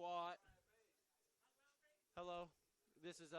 squat. Hello. This is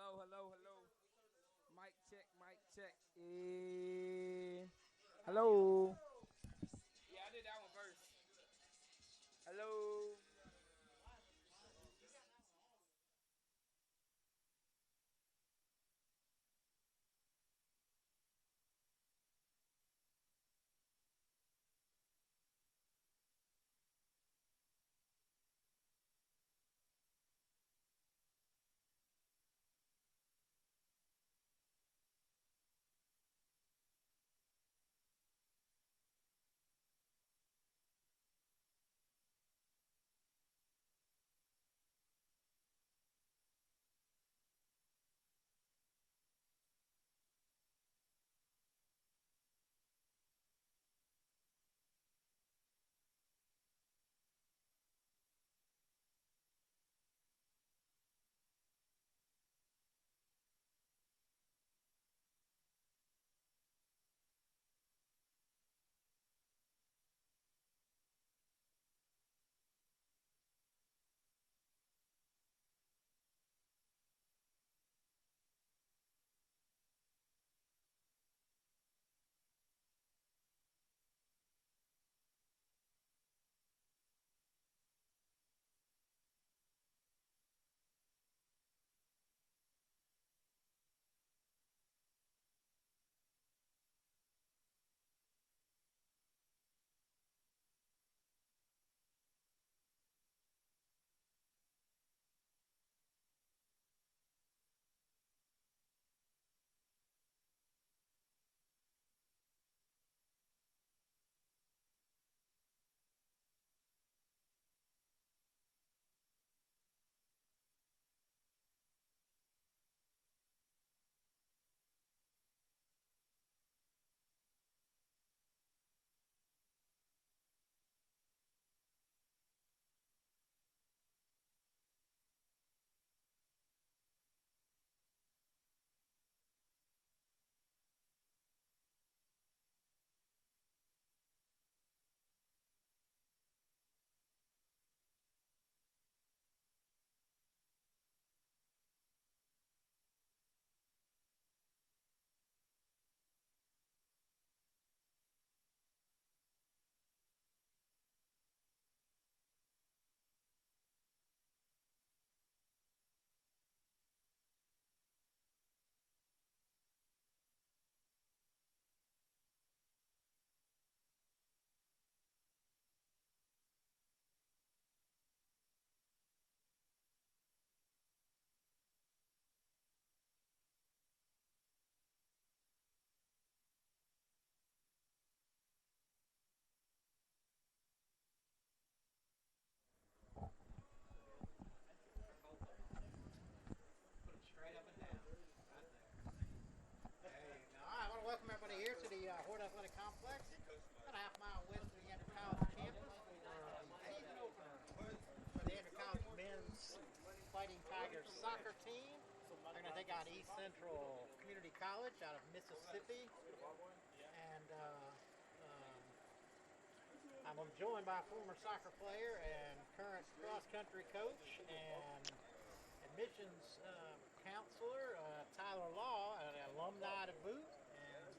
Hello, hello, hello. Mic check, mic check. Hello. Yeah, I did that one first. Hello. Athletic Complex, about a half mile west of the Untitled Chapter for the season opener for the Untitled Men's Fighting Tigers soccer team. They're going to take on East Central Community College out of Mississippi. And I'm joined by a former soccer player and current cross-country coach and admissions counselor, Tyler Law, an alumni to boot. And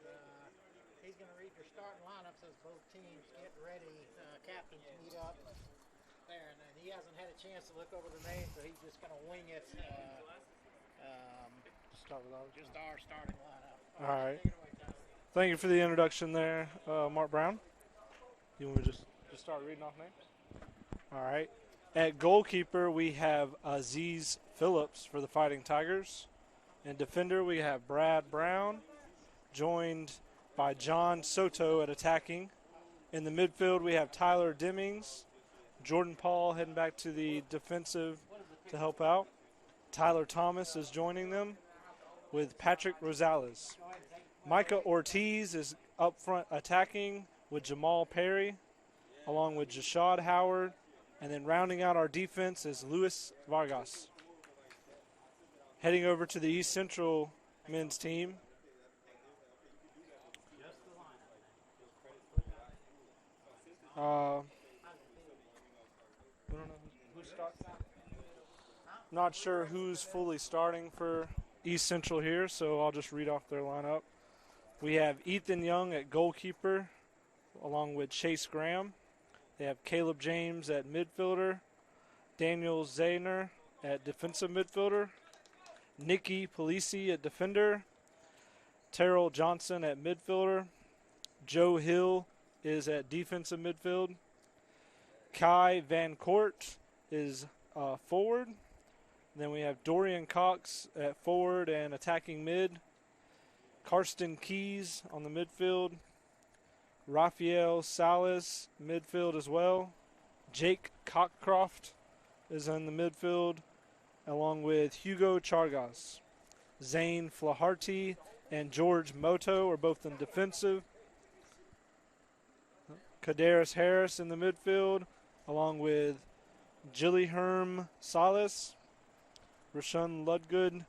he's going to read your starting lineups as both teams get ready. Captains meet up there. And he hasn't had a chance to look over the names, so he's just going to wing it. Start with ours. Just our starting lineup. All right. Take it away, Tyler. Thank you for the introduction there, Mark Brown. You want me to just start reading off names? All right. At goalkeeper, we have Aziz Phillips for the Fighting Tigers. In defender, we have Brad Brown, joined by John Soto at attacking. In the midfield, we have Tyler Demings, Jordan Paul heading back to the defensive to help out. Tyler Thomas is joining them with Patrick Rosales. Micah Ortiz is up front attacking with Jamal Perry, along with Jashad Howard. And then rounding out our defense is Luis Vargas. Heading over to the East Central men's team. We don't know who's starting. Not sure who's fully starting for East Central here, so I'll just read off their lineup. We have Ethan Young at goalkeeper, along with Chase Graham. They have Caleb James at midfielder, Daniel Zayner at defensive midfielder, Nikki Polisi at defender, Terrell Johnson at midfielder, Joe Hill is at defensive midfield, Kai Van Court is forward. Then we have Dorian Cox at forward and attacking mid, Karsten Keys on the midfield, Rafael Salas, midfield as well. Jake Cockcroft is in the midfield, along with Hugo Chargas. Zane Flaharty and George Moto are both in defensive. Kadaris Harris in the midfield, along with Gillyherm Salas. Rashawn Ludgood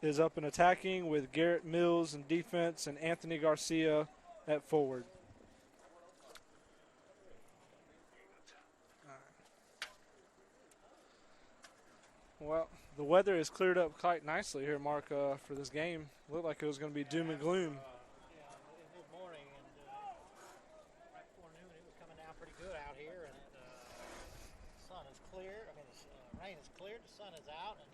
is up and attacking with Garrett Mills in defense and Anthony Garcia at forward. Well, the weather has cleared up quite nicely here, Mark, for this game. Looked like it was going to be doom and gloom. Yeah, good morning, and right before noon it was coming down pretty good out here, and the sun is clear. I mean, the rain is cleared, the sun is out, and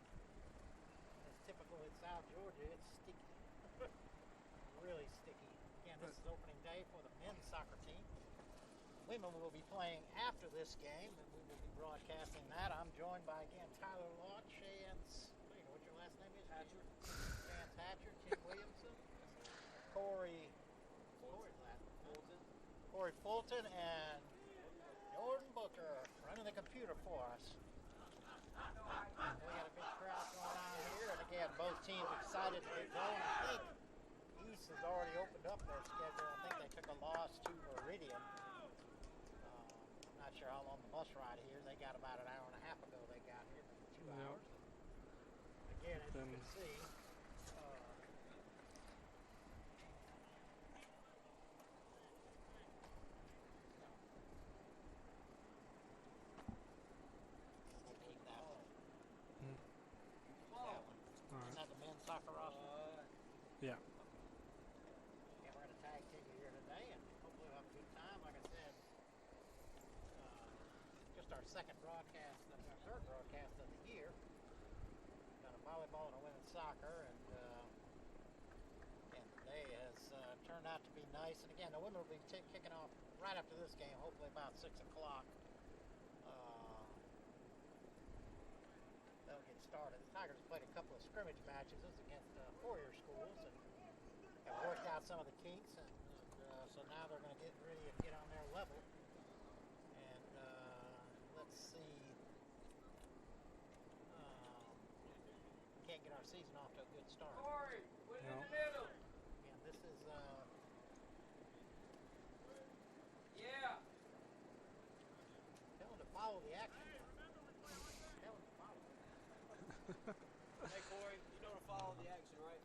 as typical in South Georgia, it's sticky. Really sticky. Again, this is opening day for the men's soccer team. Women will be playing after this game, and we will be broadcasting that. I'm joined by, again, Tyler Law, Chance, what your last name is? Hatcher. Chance Hatcher, Tim Williamson, Corey Fulton, and Jordan Booker running the computer for us. We got a big crowd going on here, and again, both teams excited to get going. I think East has already opened up their schedule. I think they took a loss to Meridian. Not sure how long the bus ride here. They got about an hour and a half ago. They got here, maybe 2 hours. Again, as you can see, we'll keep that one. That one. Isn't that the men's soccer roster? Yeah. Yeah, we're going to tag team you here today, and hopefully we'll have a good time. Like I said, just our second broadcast, our third broadcast of the year. We've got a volleyball and a women's soccer, and today has turned out to be nice. And again, the women will be kicking off right after this game, hopefully about 6 o'clock. They'll get started. The Tigers played a couple of scrimmage matches. This is against four-year schools, and have worked out some of the kinks, and so now they're going to get ready to get on their level. And let's see, can't get our season off to a good start. Corey, put it in the middle. And this is Corey, you know to follow the action, right?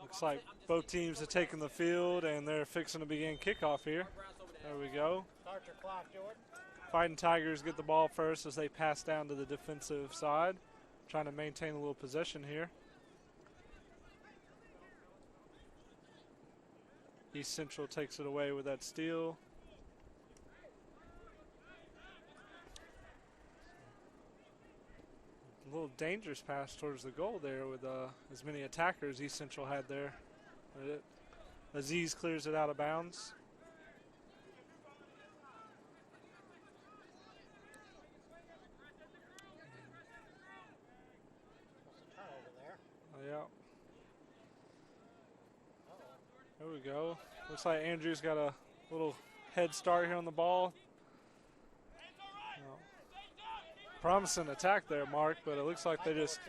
Looks like both teams have taken the field, and they're fixing to begin kickoff here. There we go. Start your clock, Jordan. Fighting Tigers get the ball first as they pass down to the defensive side, trying to maintain a little possession here. East Central takes it away with that steal. A little dangerous pass towards the goal there with as many attackers East Central had there. Aziz clears it out of bounds. What's the turnover there? Oh, yeah. There we go. Looks like Andrew's got a little head start here on the ball. Well, promising attack there, Mark, but it looks like they just...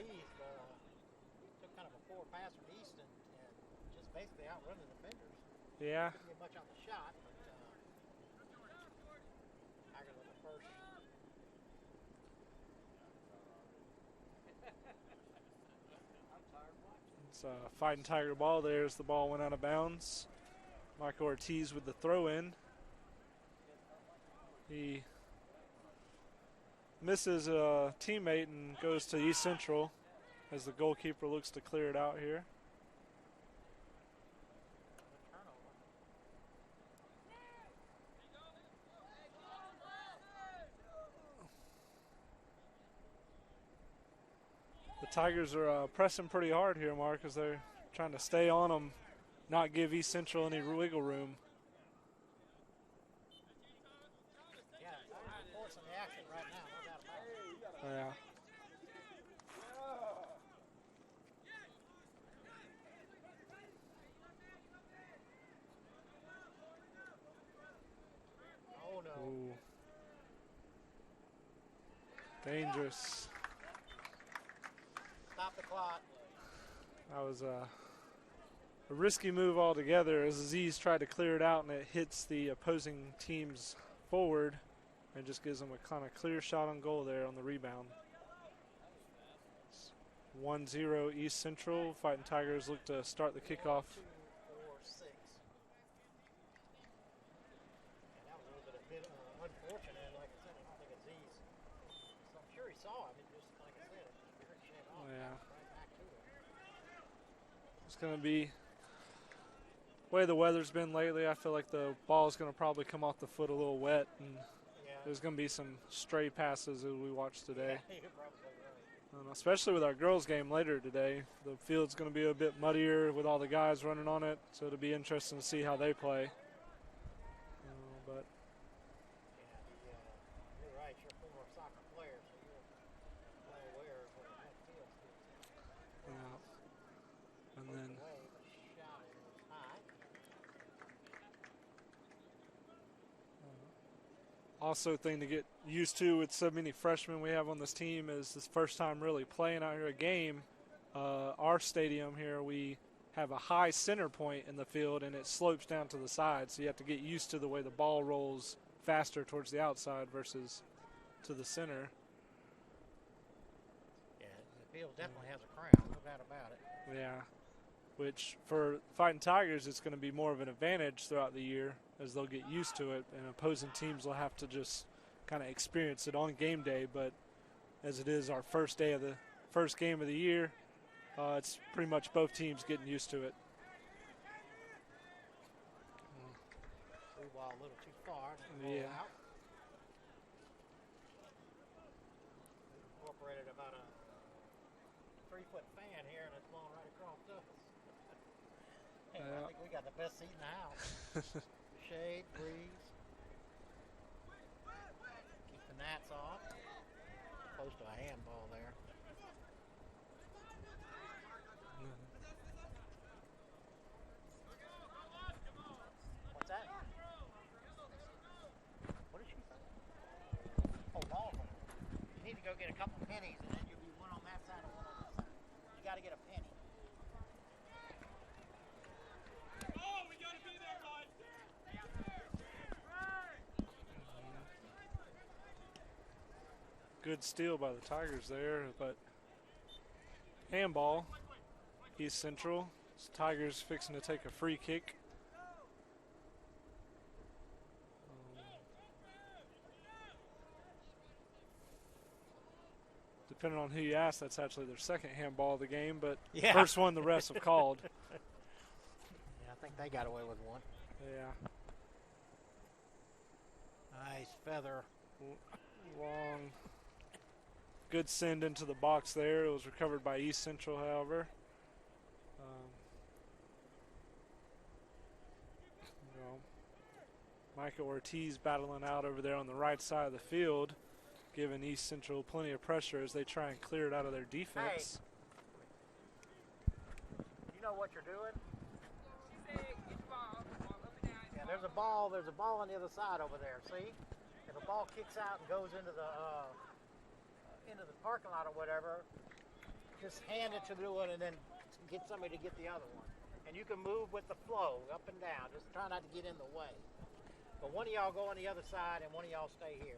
took kind of a poor pass from Easton and just basically outrun the defenders. Yeah. Didn't get much on the shot, but Tigers on the first. It's a Fighting Tiger ball there as the ball went out of bounds. Michael Ortiz with the throw-in. He misses a teammate and goes to East Central as the goalkeeper looks to clear it out here. The Tigers are pressing pretty hard here, Mark, as they're trying to stay on them, not give East Central any wiggle room. Yeah, Tigers are forcing the action right now, no doubt about it. Yeah. Oh no. Ooh. Dangerous. Stop the clock. That was a risky move altogether as Aziz tried to clear it out and it hits the opposing team's forward and just gives them a kind of clear shot on goal there on the rebound. It's 1-0 East Central. Fighting Tigers look to start the kickoff. 2, 4, 6. And that was a little bit unfortunate. Like I said, I don't think Aziz. So I'm sure he saw him. It just, like I said, it just ricocheted off. Yeah. Right back to him. It's going to be the way the weather's been lately. I feel like the ball is going to probably come off the foot a little wet, and there's going to be some stray passes as we watch today. Yeah, you're probably right. And especially with our girls' game later today, the field's going to be a bit muddier with all the guys running on it, so it'll be interesting to see how they play. But Yeah, you're right. You're a former soccer player, so you're well aware of what that feels. yeah, and then Away, but shot it was high. also thing to get used to with so many freshmen we have on this team is this first time really playing out here a game. Our stadium here, we have a high center point in the field and it slopes down to the side, so you have to get used to the way the ball rolls faster towards the outside versus to the center. Yeah, the field definitely has a crown, no doubt about it. Yeah, which for Fighting Tigers it's going to be more of an advantage throughout the year as they'll get used to it, and opposing teams will have to just kind of experience it on game day. But as it is our first game of the year, it's pretty much both teams getting used to it. Threw ball a little too far. Yeah. Out. Incorporated about a 3-foot fan here, and it's blowing right across us. Hey, I think we got the best seat in the house. Shade, breeze. Keep the gnats off. Close to a handball there. What's that? What did she say? Oh, ball. You need to go get a couple pennies, and then you'll be one on that side and one on this side. You got to get a penny. Good steal by the Tigers there, but handball, East Central. Tigers fixing to take a free kick. Depending on who you ask, that's actually their second handball of the game, but Yeah. first one the refs have called. Yeah, I think they got away with one. Yeah. Nice feather. Long. Good send into the box there. It was recovered by East Central, however. Micah Ortiz battling out over there on the right side of the field, giving East Central plenty of pressure as they try and clear it out of their defense. You know what you're doing? She said, get the ball. Ball up and down. Yeah, there's a ball on the other side over there. See? If a ball kicks out and goes into the parking lot or whatever, just hand it to the one and then get somebody to get the other one. And you can move with the flow up and down. Just try not to get in the way. But one of y'all go on the other side and one of y'all stay here.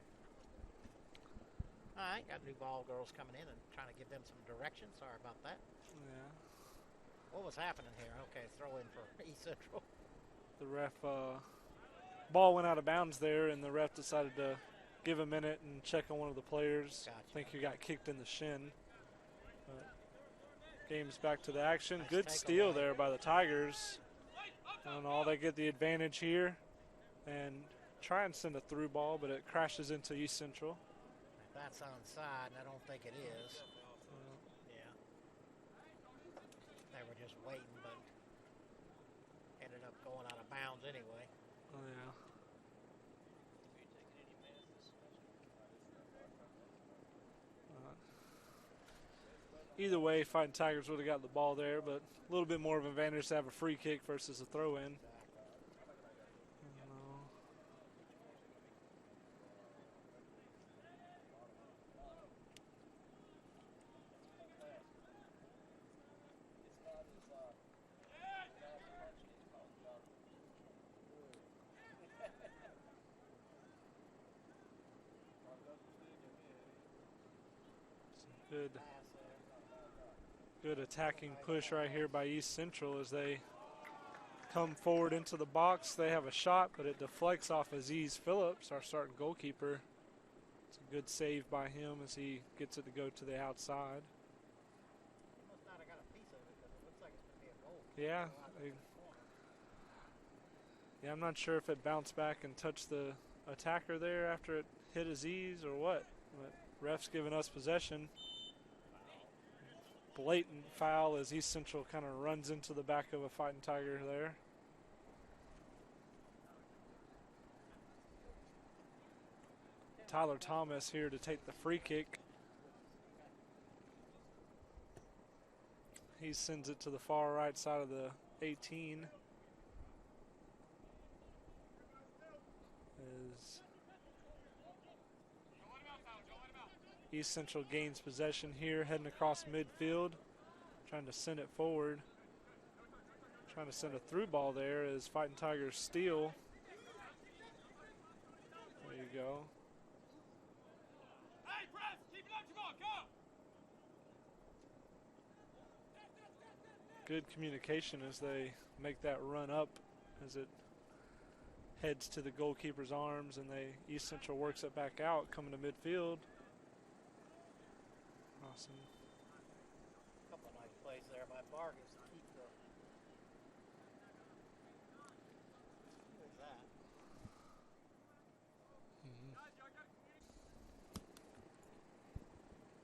All right, got new ball girls coming in and trying to give them some direction. Sorry about that. Yeah. What was happening here? Okay, throw in for East Central. The ref, ball went out of bounds there, and the ref decided to give a minute and check on one of the players. Gotcha. I think he got kicked in the shin. But game's back to the action. Nice Good take steal away. there by the Tigers. And all they get the advantage here and try and send a through ball, but it crashes into East Central. That's onside, and I don't think it is. Yeah. They were just waiting, but ended up going out of bounds anyway. Oh, yeah. Either way, Fighting Tigers would have got the ball there, but a little bit more of an advantage to have a free kick versus a throw-in. Good attacking push right here by East Central as they come forward into the box. They have a shot, but it deflects off Aziz Phillips, our starting goalkeeper. It's a good save by him as he gets it to go to the outside. Yeah, yeah, I'm not sure if it bounced back and touched the attacker there after it hit Aziz or what. But ref's giving us possession. Blatant foul as East Central kind of runs into the back of a Fighting Tiger there. Tyler Thomas here to take the free kick. He sends it to the far right side of the 18. As East Central gains possession here, heading across midfield, trying to send it forward. Trying to send a through ball there as Fighting Tigers steal. There you go. Good communication as they make that run up as it heads to the goalkeeper's arms, and East Central works it back out, coming to midfield. Awesome. A couple of nice plays there by Vargas to keep the. Who's that?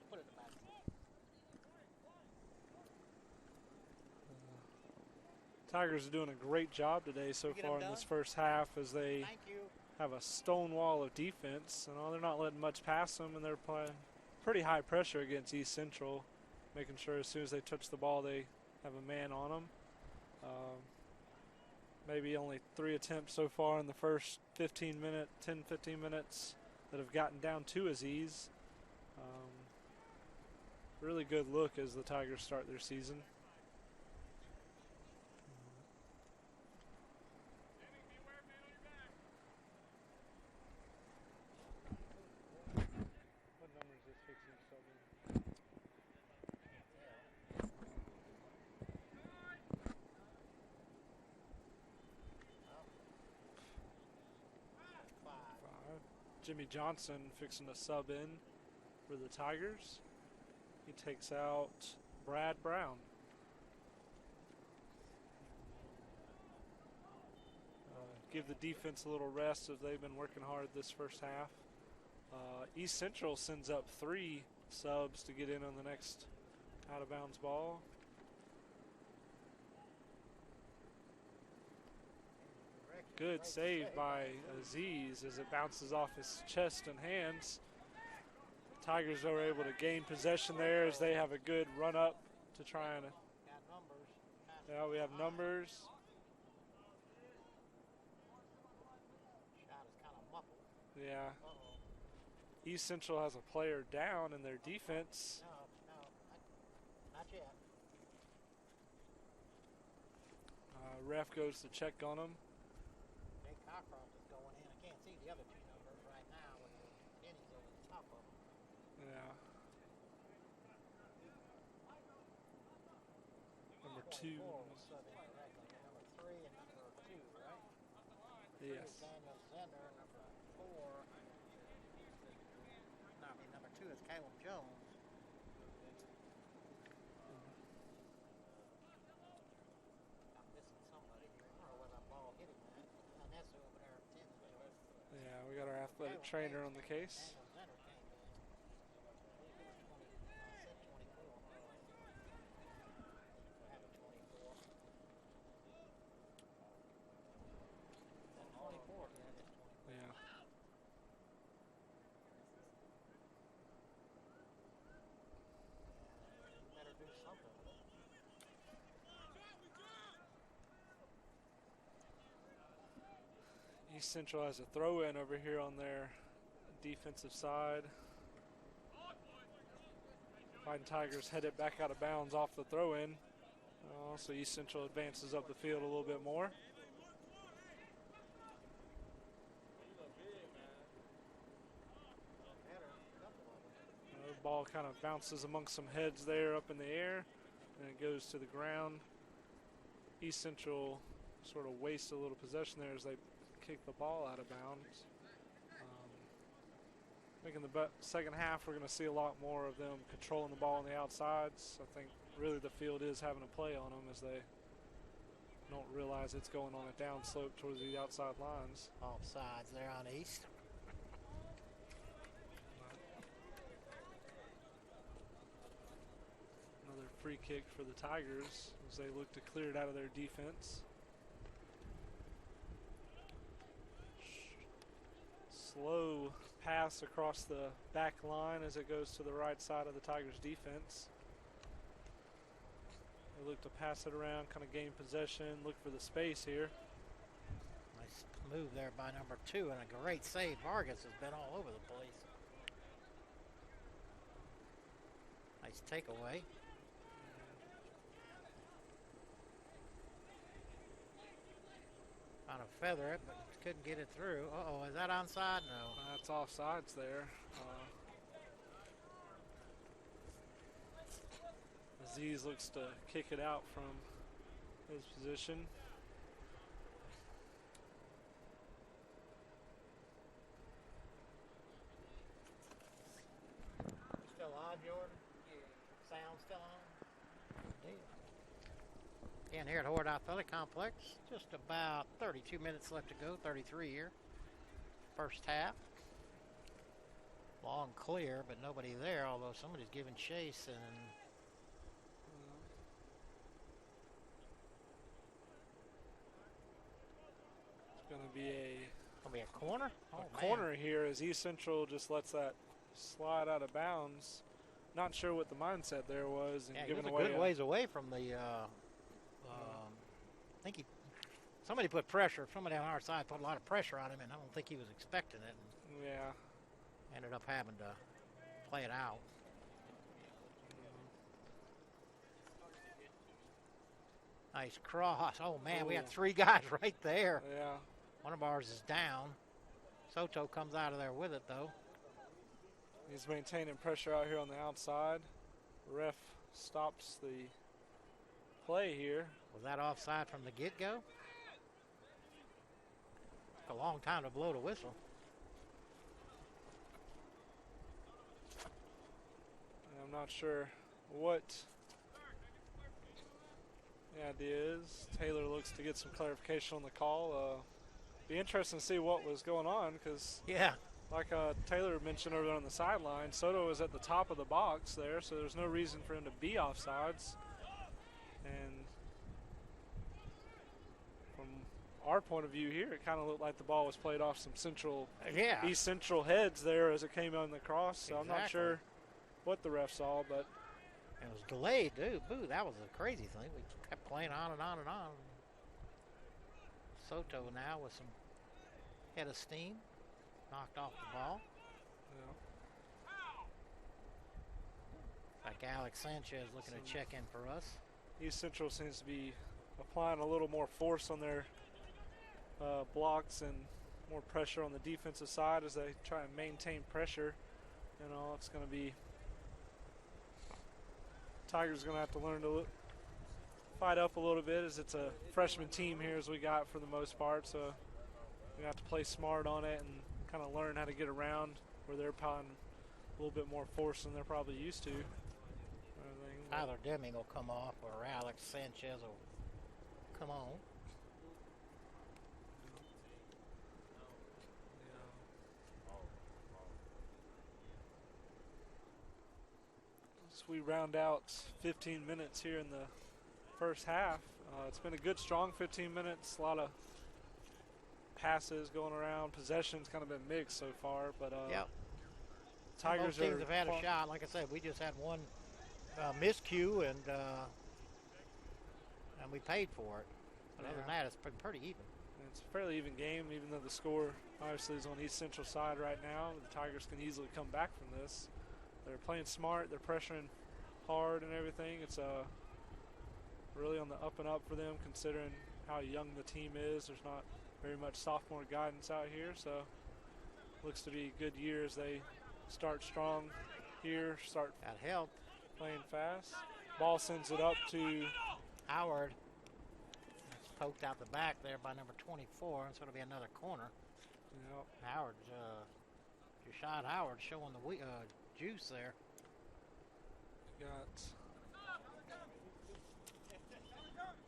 Put it in the back. Tigers are doing a great job today so Get 'em far in done? this first half as they Thank you. have a stone wall of defense. And they're not letting much past them, and they're playing pretty high pressure against East Central, making sure as soon as they touch the ball they have a man on them. Maybe only 3 attempts so far in the first 10-15 minutes that have gotten down to Aziz. Really good look as the Tigers start their season. What number is this Jimmy Johnson fixing to sub in for the Tigers. He takes out Brad Brown. Give the defense a little rest as they've been working hard this first half. East Central sends up 3 subs to get in on the next out-of-bounds ball. Good save by Aziz as it bounces off his chest and hands. Tigers are able to gain possession there as they have a good run up to try and. Yeah, we have numbers. Shot is kind of muffled. Yeah. East Central has a player down in their defense. No, not yet. Ref goes to check on him. Jake Cockcroft is going in. I can't see the other 2 numbers right now with the pennies over the top of them. Yeah. Number 2. Was subbed in correctly. Number 3 and number 2, right? Yes. Daniel Zender. Number 4. No, I mean number 2 is Caleb Jones. I'm missing somebody here. I don't know where that ball hit him at. And that's over there 10 to it. Yeah, we got our athletic trainer on the case. Daniel Zender came in. He was 20. I said 24. I have a 24. That's 24. Yeah, that's 24. Yeah. Better do something with it. East Central has a throw-in over here on their defensive side. Fighting Tigers head it back out of bounds off the throw-in. So East Central advances up the field a little bit more. The ball kind of bounces amongst some heads there up in the air, and it goes to the ground. East Central sort of wastes a little possession there as they kick the ball out of bounds. I think in the second half we're going to see a lot more of them controlling the ball on the outsides. I think really the field is having a play on them as they don't realize it's going on a downslope towards the outside lines. Offsides there on East. Another free kick for the Tigers as they look to clear it out of their defense. Slow pass across the back line as it goes to the right side of the Tigers defense. They look to pass it around, kind of gain possession, look for the space here. Nice move there by number 2 and a great save. Vargas has been all over the place. Nice takeaway. Trying to feather it, but couldn't get it through. Uh-oh, is that onside? No. That's offsides there. Aziz looks to kick it out from his position. Still on, Jordan? Yeah. Sound still on? Good deal. Again, here at Horde Athletic Complex, just about 32 minutes left to go, 33 here. First half. Long clear, but nobody there, although somebody's giving chase and it's going to be a corner? a corner here as East Central just lets that slide out of bounds. Not sure what the mindset there was and giving away a good ways away from the I think somebody put pressure. Somebody on our side put a lot of pressure on him, and I don't think he was expecting it. And yeah. ended up having to play it out. Nice cross. Oh, man, we had 3 guys right there. Yeah. One of ours is down. Soto comes out of there with it, though. He's maintaining pressure out here on the outside. Ref stops the play here. Was that offside from the get-go? Took a long time to blow the whistle. I'm not sure what the idea is. Taylor looks to get some clarification on the call. Be interesting to see what was going on because, Yeah. like Taylor mentioned over there on the sideline, Soto was at the top of the box there, so there's no reason for him to be offsides. And from our point of view here, it kind of looked like the ball was played off some East Central heads there as it came on the cross. So I'm not sure what the ref saw, but it was delayed, dude. Boo, that was a crazy thing. We kept playing on and on and on. Soto now with some head of steam, knocked off the ball. Yeah. Like Alex Sanchez looking to check in for us. East Central seems to be applying a little more force on their blocks and more pressure on the defensive side as they try and maintain pressure. You know, it's going to be Tigers going to have to learn to fight up a little bit as it's a freshman team here as we got for the most part. So we have to play smart on it and kind of learn how to get around where they're applying a little bit more force than they're probably used to. Tyler Deming will come off or Alex Sanchez will come on. As we round out 15 minutes here in the first half, it's been a good, strong 15 minutes. A lot of passes going around. Possession's kind of been mixed so far, but Tigers both teams have had a shot. Like I said, we just had one miscue, and we paid for it. But other than that, it's been pretty even. It's a fairly even game, even though the score obviously is on East Central side right now. The Tigers can easily come back from this. They're playing smart. They're pressuring hard and everything. It's really on the up and up for them, considering how young the team is. There's not very much sophomore guidance out here, so looks to be a good year as they start strong here, start that help playing fast. Ball sends it up to Howard. It's poked out the back there by number 24. It's going to be another corner. Yep. Howard, Jashad Howard showing the juice there. Got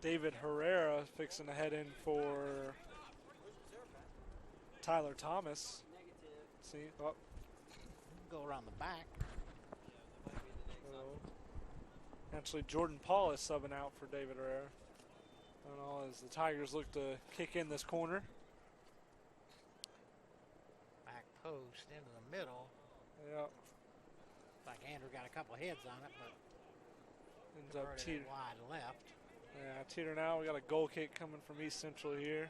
David Herrera fixing to head in for Tyler Thomas. See, go around the back. Actually, Jordan Paul is subbing out for David Herrera. And all as the Tigers look to kick in this corner. Back post into the middle. Yep. Like Andrew got a couple heads on it, but ends up wide left. Yeah, teeter now. We got a goal kick coming from East Central here.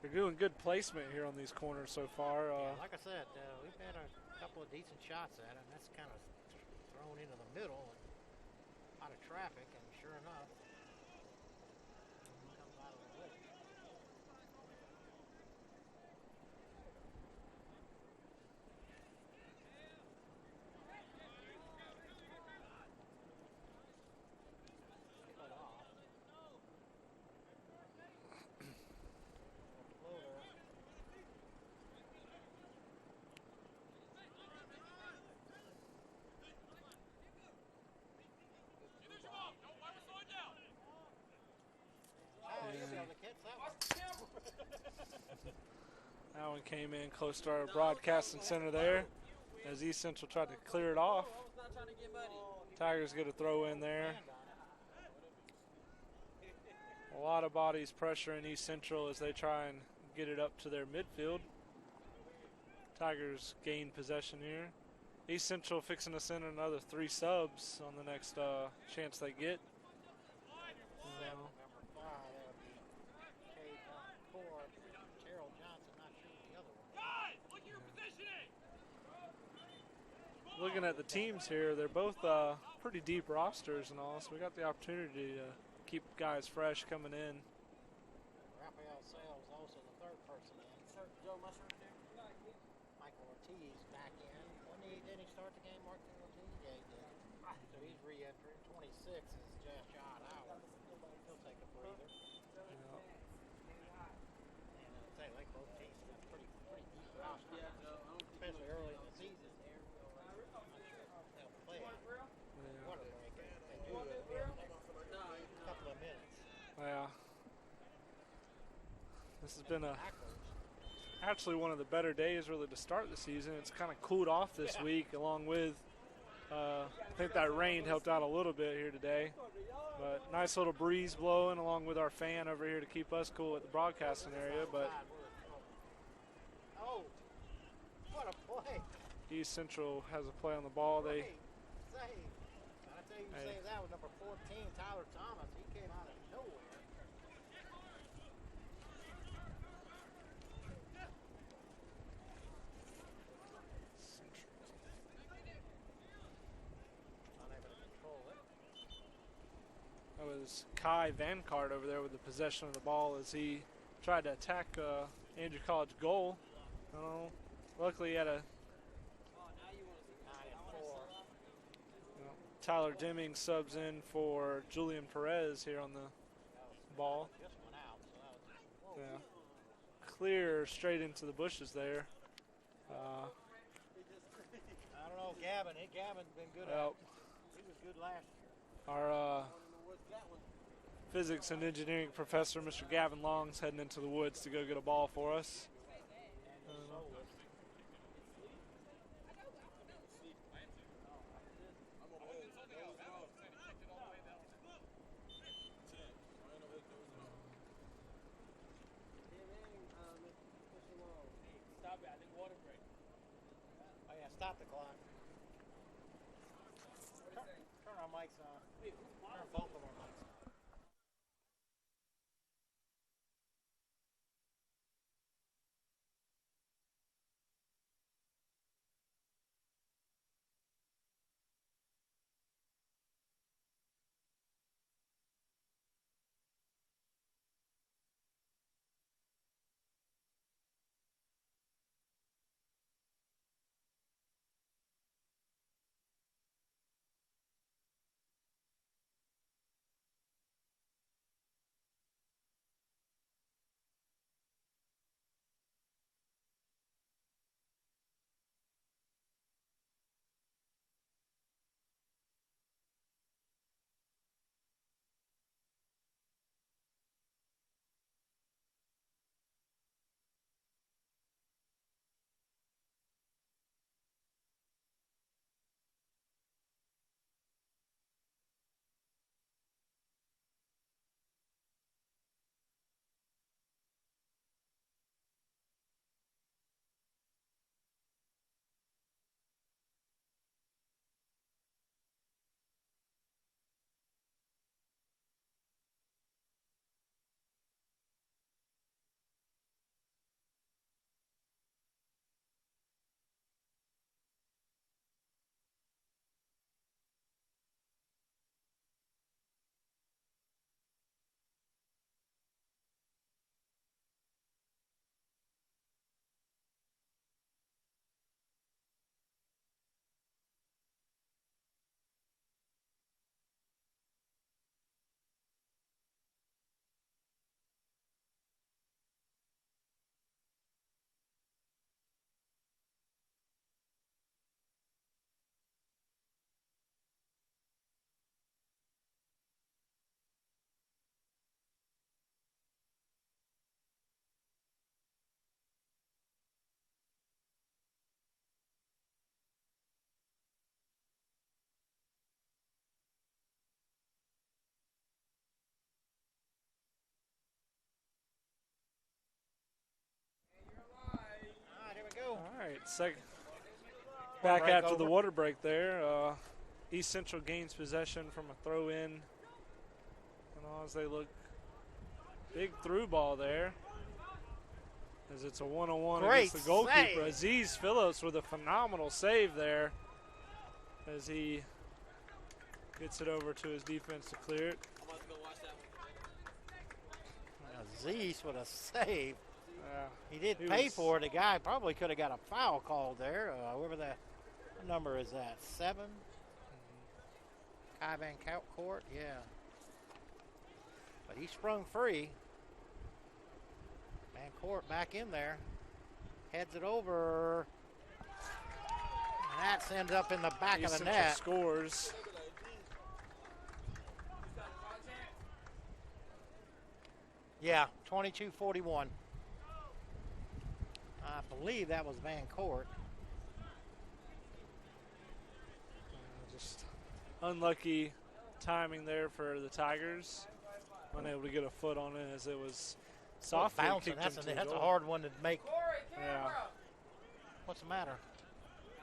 They're doing good placement here on these corners so far. Like I said, we've had a couple of decent shots at it, and that's kind of thrown into the middle. And a lot of traffic, and sure enough, it comes out of the way. That one came in close to our broadcasting center there as East Central tried to clear it off. Tigers get a throw in there. A lot of bodies pressuring East Central as they try and get it up to their midfield. Tigers gain possession here. East Central fixing to send another 3 subs on the next chance they get. Looking at the teams here, they're both pretty deep rosters and all, so we got the opportunity to keep guys fresh coming in. Rafael Sales also the third person in. Michael Ortiz back in. Didn't he start the game, Martin Ortiz? Yeah, he did. So he's re-entering. 26 is Jashad Howard. He'll take a breather. Yeah. And I'll say, like both teams have pretty deep rosters, especially early in the season. They'll play it. This has been actually one of the better days really to start the season. It's kind of cooled off this week, along with I think that rain helped out a little bit here today. But nice little breeze blowing along with our fan over here to keep us cool at the broadcasting area. But oh, what a play! East Central has a play on the ball. They Save. I tell you, save that with number 14, Tyler Thomas. He came out of nowhere. Unable to control it. That was Kai Vancart over there with the possession of the ball as he tried to attack Andrew College goal. Luckily he had a 9-4. Tyler Deming subs in for Julian Perez here on the ball. Just went out, so that was Yeah. Clear straight into the bushes there. I don't know, Gavin. Gavin's been good. Well, He was good last year. our physics and engineering professor, Mr. Gavin Long's heading into the woods to go get a ball for us. Oh, yeah, stop the clock. Turn our mics on. Turn both of our mics on. All right, back break after the over. water break there. East Central gains possession from a throw in. And as they look, big through ball there. As it's a one-on-one Great against the goalkeeper. save. Aziz Phillips with a phenomenal save there as he gets it over to his defense to clear it. Aziz with a save. He did he pay was- for it. The guy probably could have got a foul called there. Whoever that number is, that 7? Kai Van Court, yeah. But he sprung free. Van Court back in there. Heads it over. And that ends up in the back East of the Central net. scores. Yeah, 22-41. I believe that was Van Court. Just unlucky timing there for the Tigers. Unable to get a foot on it as it was softly bouncing. kicked That's, into the that's a goal. hard one to make. Yeah. What's the matter?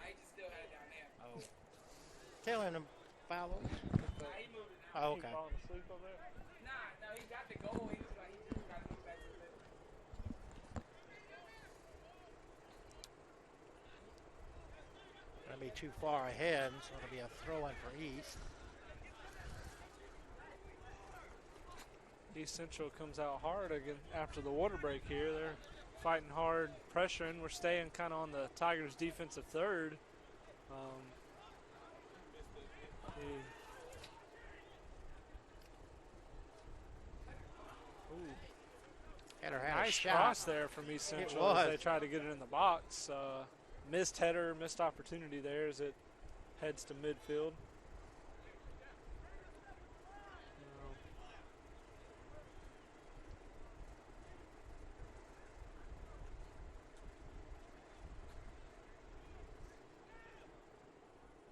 I just still had it down there. Oh. Tell him to foul it. Nah, he moved it now. Oh, okay. Falling asleep over there? Nah, no, he got the goal. He was like, he just got to move back to the middle. Gonna be too far ahead, so it'll be a throw-in for East. East Central comes out hard again after the water break here. They're fighting hard, pressuring. We're staying kind of on the Tigers' defensive third. Header had Nice a shot. cross there from East Central as was. they try to get it in the box. Missed header, missed opportunity there as it heads to midfield.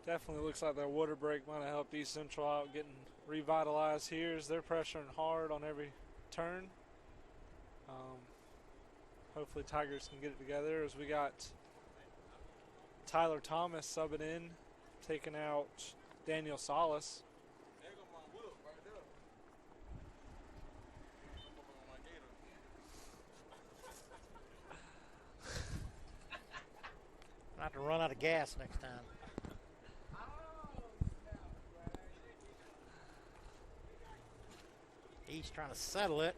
Definitely looks like their water break might have helped East Central out getting revitalized here as they're pressuring hard on every turn. Hopefully Tigers can get it together as we got Tyler Thomas subbing in, taking out Daniel Salas. Not to run out of gas next time. East trying to settle it.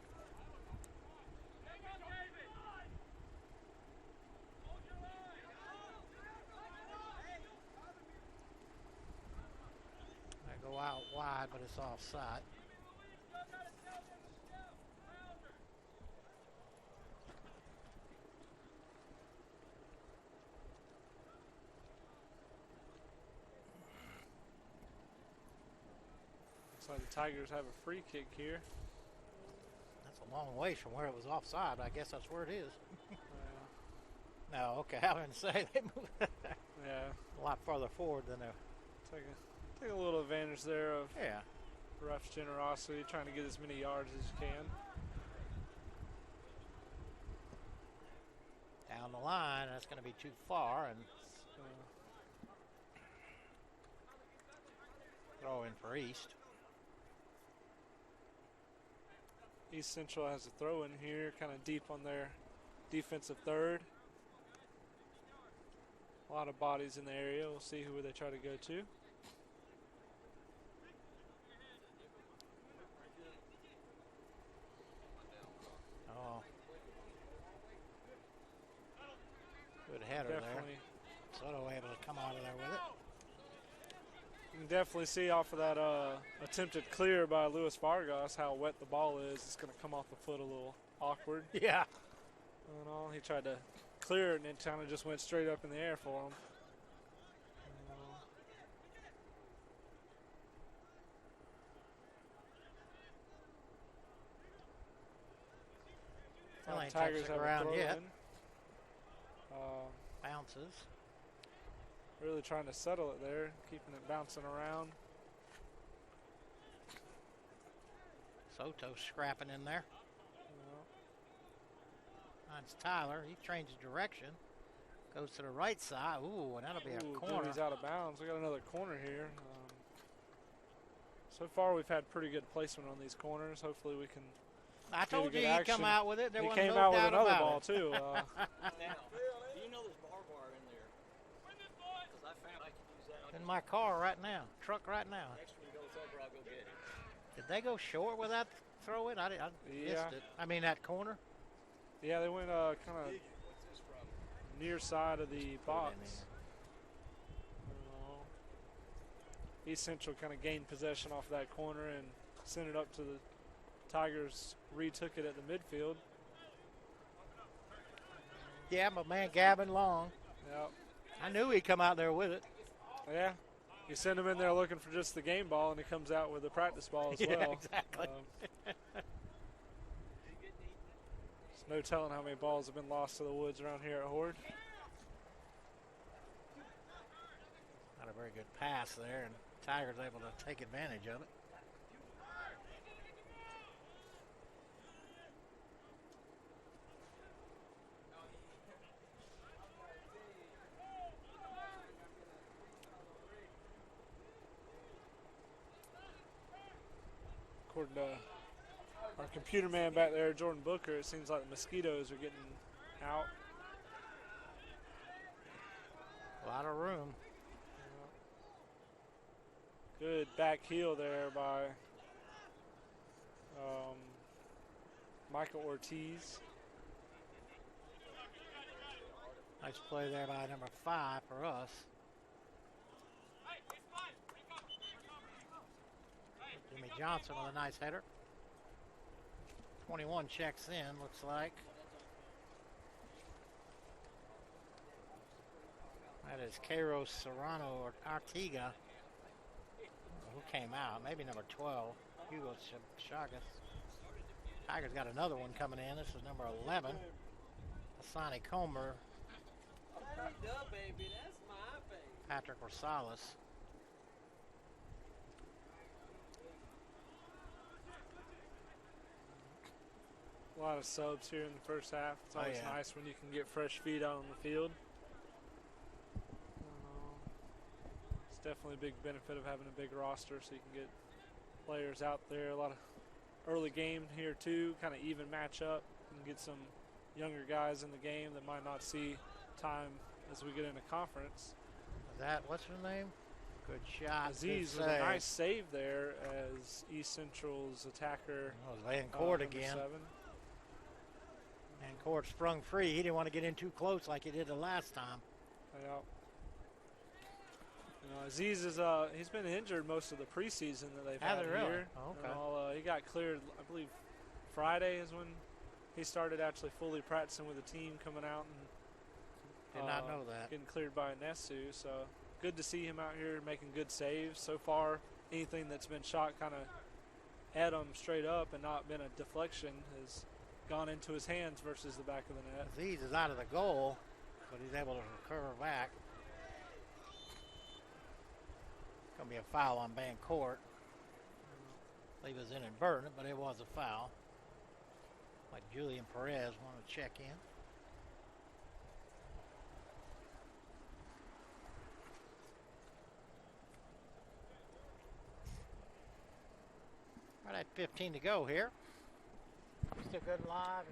I go out wide, but it's offside. Looks like the Tigers have a free kick here. That's a long ways from where it was offside. I guess that's where it is. No, okay. I was going to say they moved Yeah. a lot farther forward than they. Take a little advantage there of Yeah. ref's generosity, trying to get as many yards as you can. Down the line, that's going to be too far, and throw in for East. East Central has a throw in here, kind of deep on their defensive third. A lot of bodies in the area. We'll see who they try to go to. Oh. Good header Definitely. there. Soto able to come out of there with it. You can definitely see off of that attempted clear by Luis Vargas how wet the ball is. It's going to come off the foot a little awkward. Yeah. And all, he tried to clear it and it kind of just went straight up in the air for him. Still ain't touched Tigers the have a ground throw yet. in. Bounces. Really trying to settle it there, keeping it bouncing around. Soto scrapping in there. That's Tyler. He changes direction. Goes to the right side. Ooh, and that'll be a corner. He's out of bounds. We got another corner here. So far, we've had pretty good placement on these corners. Hopefully, we can. I told good you he'd action. come out with it. There He wasn't came no out with doubt another about ball it. too. Now, do you know there's barbed wire in there? Because I found I could use that. In my car right now. Truck right now. Next one goes over, I'll go get it. Did they go short with that throw in? I missed it. I mean, that corner. Yeah, they went kind of What's this from? near side of the box. East Central kind of gained possession off that corner and sent it up to the Tigers. Retook it at the midfield. Yeah, my man Gavin Long. Yep. I knew he'd come out there with it. Yeah. You send him in there looking for just the game ball, and he comes out with a practice ball as Yeah, well. exactly. No telling how many balls have been lost to the woods around here at Horde. Not a very good pass there, and Tiger's able to take advantage of it. According to our computer man back there, Jordan Booker, it seems like the mosquitoes are getting out. A lot of room. Good back heel there by Michael Ortiz. Nice play there by number 5 for us. Jimmy Johnson with a nice header. 21 checks in, looks like. That is Kairos Serrano or Artiga. Who came out? Maybe number 12. Hugo Chagas. Tiger's got another one coming in. This is number 11. Asani Comer. Patrick Rosales. A lot of subs here in the first half. It's always nice when you can get fresh feet out on the field. It's definitely a big benefit of having a big roster so you can get players out there. A lot of early game here too, kind of even matchup. You can get some younger guys in the game that might not see time as we get into conference. What's her name? Good shot. Aziz with a nice save there as East Central's attacker. Van Court again. 7. Van Court sprung free. He didn't want to get in too close like he did the last time. Yeah. You know, Aziz is he's been injured most of the preseason that they've had really? here. Oh, okay. He got cleared, I believe, Friday is when he started actually fully practicing with the team, coming out and did not know that. Getting cleared by Nesu. So good to see him out here making good saves. So far, anything that's been shot kind of at him straight up and not been a deflection has gone into his hands versus the back of the net. Aziz is out of the goal, but he's able to recover back. Going to be a foul on Van Court. I believe it was inadvertent, but it was a foul. Like Julian Perez wanted to check in. Right at 15 to go here. Still good live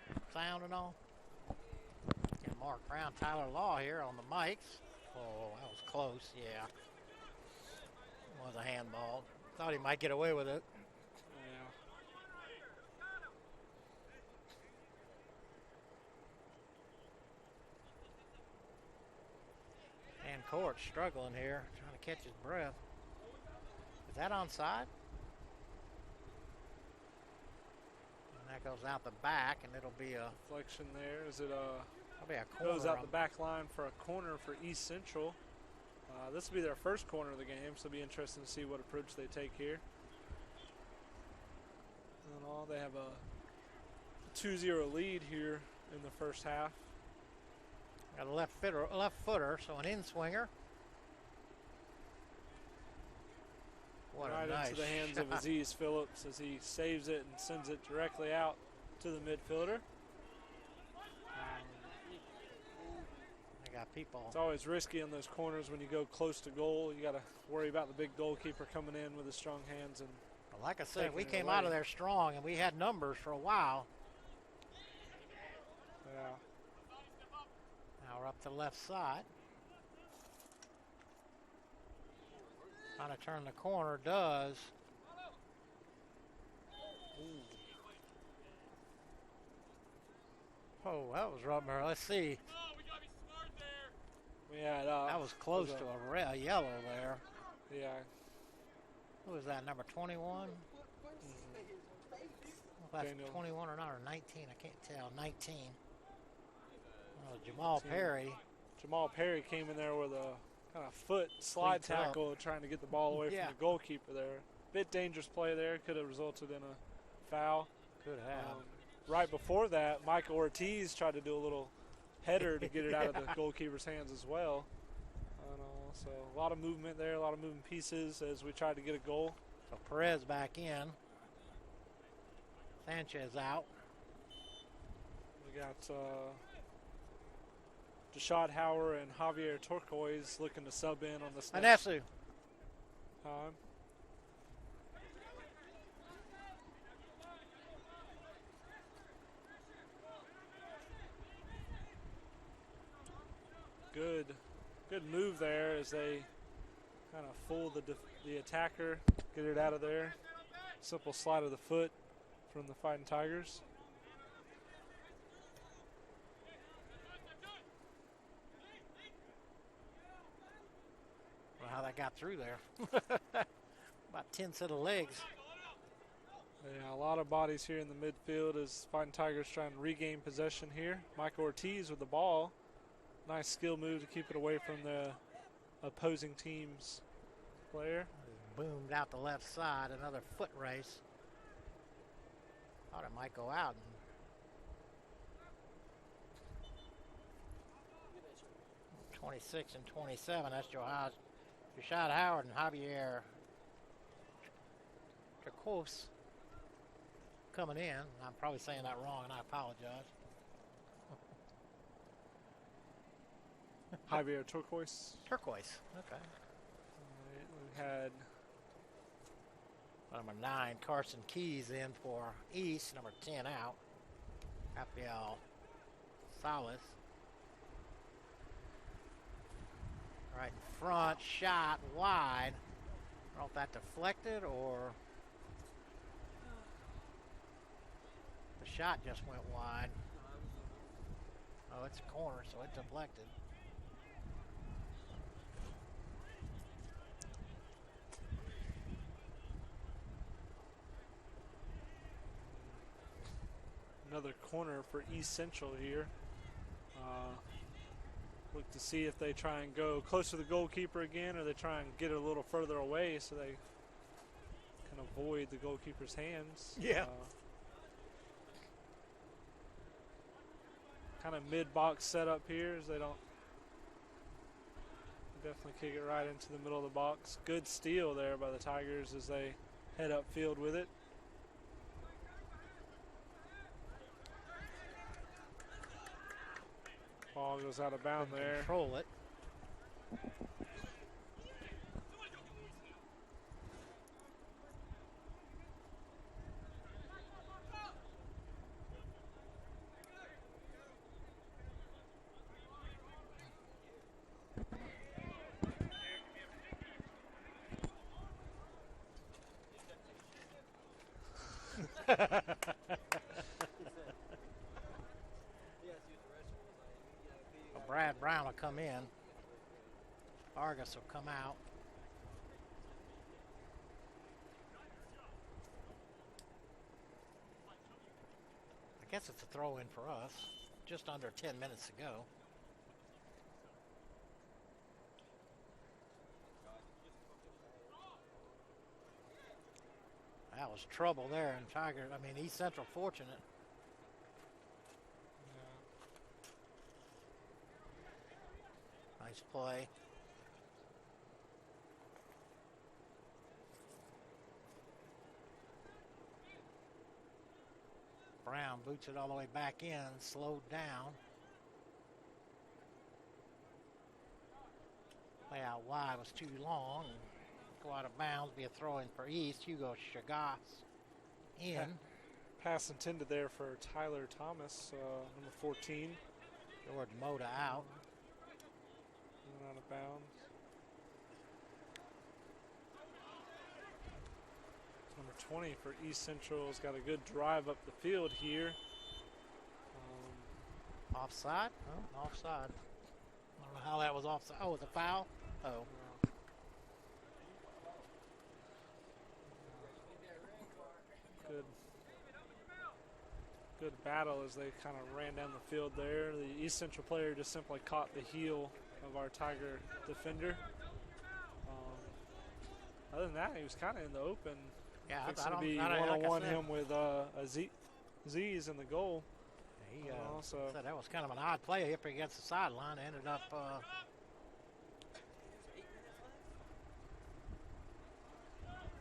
and sound and all. Got Mark Brown, Tyler Law here on the mics. Oh, that was close, yeah. It was a handball. Thought he might get away with it. Yeah. Van Court struggling here, trying to catch his breath. Is that onside? That goes out the back, and it'll be a deflection there. Is it be a corner? Goes out the back line for a corner for East Central. This will be their first corner of the game, so it'll be interesting to see what approach they take here. And all they have a 2-0 lead here in the first half. Got a left footer, so an in-swinger. What right a nice into the hands of Aziz Phillips as he saves it and sends it directly out to the midfielder. They got people. It's always risky on those corners when you go close to goal. You got to worry about the big goalkeeper coming in with his strong hands. And well, like I said, we came out of there strong, and we had numbers for a while. Yeah. Now we're up to the left side. Trying to turn the corner, does. Ooh. Oh, that was rubber. Let's see. Yeah, that was close to a yellow there. Yeah. Who was that, number 21? Well, that's Daniel. 21 or not, or 19, I can't tell. 19. Oh, Jamal Perry. Jamal Perry came in there with a kind of foot slide tackle trying to get the ball away from the goalkeeper there. Bit dangerous play there. Could have resulted in a foul. Could have. right before that, Michael Ortiz tried to do a little header to get it out of the goalkeeper's hands as well. So a lot of movement there, a lot of moving pieces as we tried to get a goal. So Perez back in. Sanchez out. We got Deshad Hauer and Javier Turquoise looking to sub in on this next Anesu. time. Good move there as they kind of fool the attacker, get it out of there. Simple slide of the foot from the Fighting Tigers. Well, how that got through there. About 10 set of legs. Yeah, a lot of bodies here in the midfield as Fighting Tigers trying to regain possession here. Michael Ortiz with the ball. Nice skill move to keep it away from the opposing team's player. Boomed out the left side. Another foot race. Thought it might go out. 26 and 27. That's Deshad Howard and Javier Turquoise coming in. I'm probably saying that wrong, and I apologize. Javier Turquoise. Turquoise. Okay. We had number 9, Carson Keys in for East. Number 10 out. Rafael Salas. Right in front, shot wide. I don't know if that deflected or the shot just went wide. Oh, it's a corner, so it deflected. another corner for East Central here. Look to see if they try and go close to the goalkeeper again, or they try and get it a little further away so they can avoid the goalkeeper's hands. Yeah. Kind of mid-box setup here as they don't definitely kick it right into the middle of the box. Good steal there by the Tigers as they head upfield with it. Ball goes out of bounds there. Control it. Brad Brown will come in. Vargas will come out. I guess it's a throw in for us. Just under 10 minutes to go. That was trouble there, and East Central fortunate. Nice play. Brown boots it all the way back in, slowed down. Play out wide was too long. Go out of bounds, be a throw-in for East. Hugo Chagas in. Pass intended there for Tyler Thomas, number 14. George Moda out. Out of bounds. Number 20 for East Central has got a good drive up the field here. Offside? Oh, offside. I don't know how that was offside. Oh, it was a foul? Oh. Good battle as they kind of ran down the field there. The East Central player just simply caught the heel of our Tiger defender. Other than that, he was kind of in the open. Yeah, I don't be one-on-one him with Z's in the goal. He so said that was kind of an odd play up against the sideline. Ended up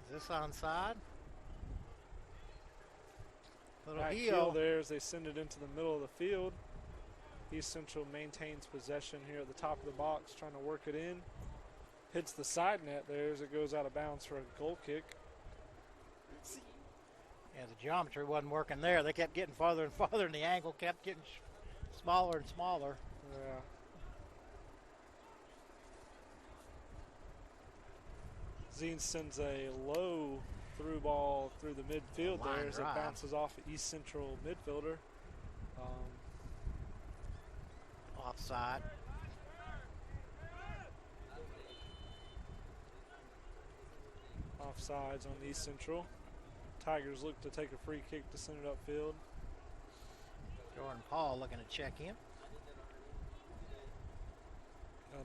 is this onside? Little back heel heel. there as they send it into the middle of the field. East Central maintains possession here at the top of the box, trying to work it in. Hits the side net there as it goes out of bounds for a goal kick. Yeah, the geometry wasn't working there. They kept getting farther and farther, and the angle kept getting smaller and smaller. Yeah. Zine sends a low through ball through the midfield there as it bounces off an East Central midfielder. Offside. Offsides on East Central. Tigers look to take a free kick to send it upfield. Jordan Paul looking to check in.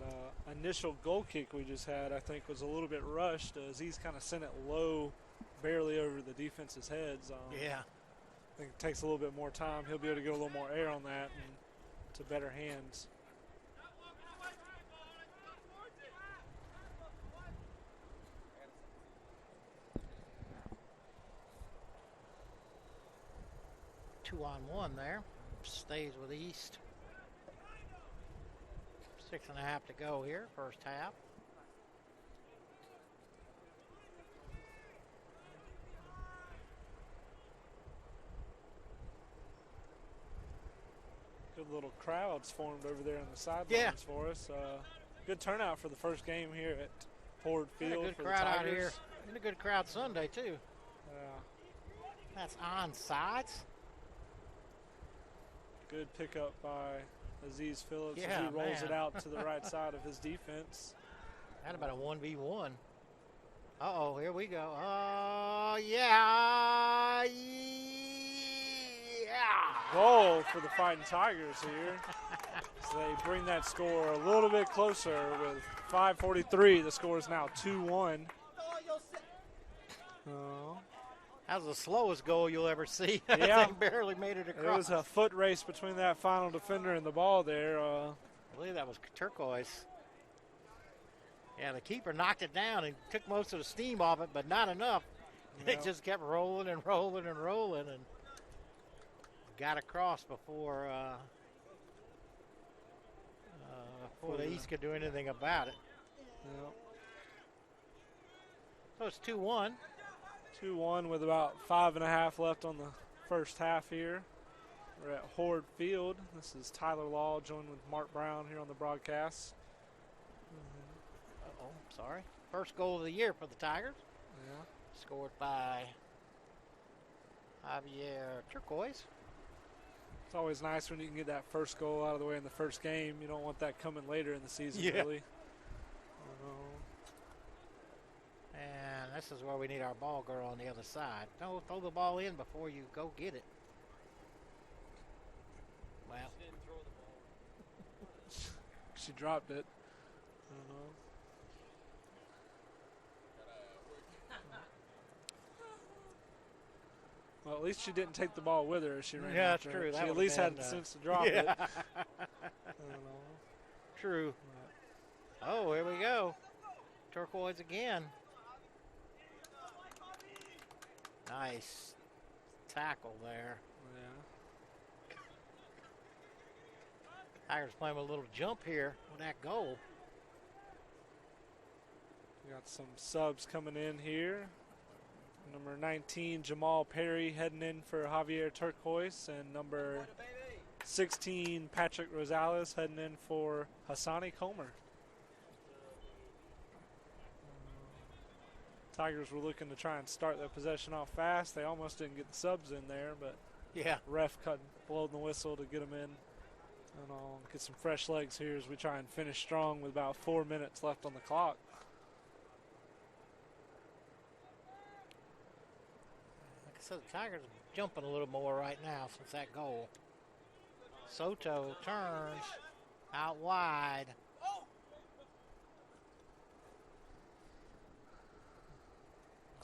That initial goal kick we just had, I think, was a little bit rushed as he's kind of sent it low, barely over the defense's heads. Yeah. I think it takes a little bit more time. He'll be able to get a little more air on that and to better hands. Two on one there. Stays with East. 6.5 to go here, first half. Good little crowds formed over there on the sidelines for us. Good turnout for the first game here at Ford Field. Good for crowd the out Tigers. here. And a good crowd Sunday, too. Yeah. That's onside. Good pickup by Aziz Phillips Yeah, as he rolls man. it out to the right side of his defense. That about a 1v1. Uh-oh, here we go. Oh, yeah. Yeah. Goal for the Fighting Tigers here. So they bring that score a little bit closer with 5:43. The score is now 2-1. Oh. That was the slowest goal you'll ever see. Yeah. That thing barely made it across. It was a foot race between that final defender and the ball there. I believe that was turquoise. Yeah, the keeper knocked it down and took most of the steam off it, but not enough. Yeah. It just kept rolling and rolling and rolling and got across before the East could do anything about it. Yeah. So it's 2-1. 2-1 with about 5.5 left on the first half here. We're at Horde Field. This is Tyler Law joined with Mark Brown here on the broadcast. Uh-oh, sorry. First goal of the year for the Tigers. Yeah. Scored by Javier Turquoise. It's always nice when you can get that first goal out of the way in the first game. You don't want that coming later in the season, really. And this is where we need our ball girl on the other side. Don't throw the ball in before you go get it. Well, She didn't throw the ball. She dropped it. Well, at least she didn't take the ball with her as she ran Yeah, after that's true. it. That She at would've least had been, the sense to drop it. True. Oh, here we go. Turquoise again. Nice tackle there. Yeah. Tigers playing with a little jump here with that goal. We got some subs coming in here. Number 19, Jamal Perry heading in for Javier Turquoise, and number 16, Patrick Rosales heading in for Hassani Comer. Tigers were looking to try and start their possession off fast. They almost didn't get the subs in there, but ref blowing the whistle to get them in. And I'll get some fresh legs here as we try and finish strong with about 4 minutes left on the clock. Like I said, the Tigers are jumping a little more right now since that goal. Soto turns out wide.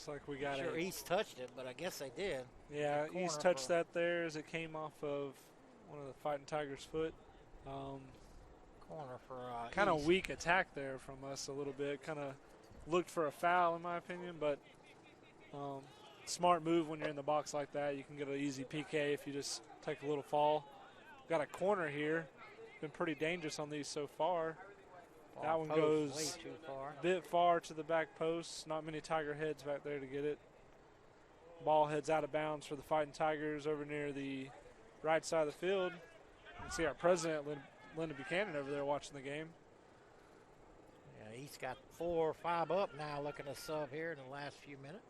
Looks like we got Sure, East touched it, but I guess they did. Yeah, Corner East touched for- that there as it came off of one of the Fighting Tigers' foot. Corner for Kind of East. weak attack there from us a little bit. Kind of looked for a foul in my opinion, but smart move when you're in the box like that. You can get an easy PK if you just take a little fall. Got a corner here. Been pretty dangerous on these so far. That one Post goes way too far. a bit far to the back post. Not many Tiger heads back there to get it. Ball heads out of bounds for the Fighting Tigers over near the right side of the field. You can see our president, Linda Buchanan, over there watching the game. Yeah, East got 4 or 5 up now, looking to sub here in the last few minutes.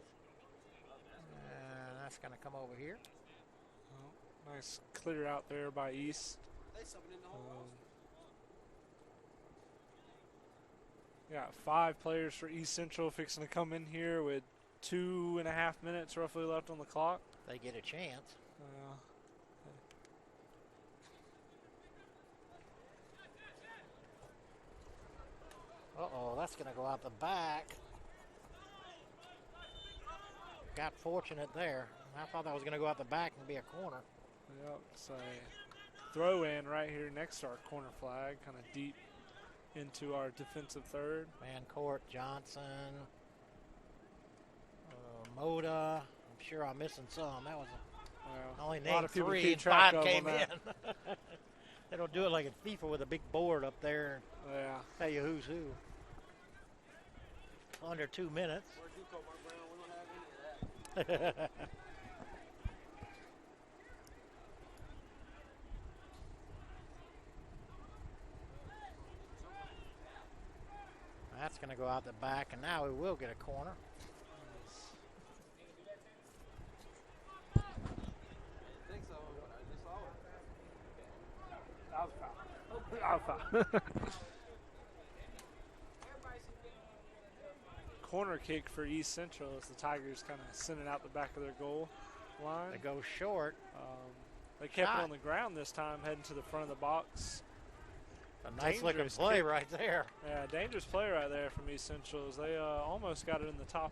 That's going to come over here. Oh, nice clear out there by East. Got 5 players for East Central fixing to come in here with 2.5 minutes roughly left on the clock. They get a chance. Uh-oh, that's going to go out the back. Got fortunate there. I thought that was going to go out the back and be a corner. Yep, it's a throw in right here next to our corner flag, kind of deep into our defensive third. Mancourt, Johnson, Moda. I'm sure I'm missing some. That was only a lot named of people 3 keep and track 5 of came on in. that. They don't do it like a FIFA with a big board up there and Yeah. tell you who's who. Under 2 minutes. That's going to go out the back, and now we will get a corner. Corner kick for East Central as the Tigers kind of send it out the back of their goal line. They go short. They kept Shot. it on the ground this time, heading to the front of the box. A nice looking Dangerous play kick. right there. Yeah, dangerous play right there from East Central as they almost got it in the top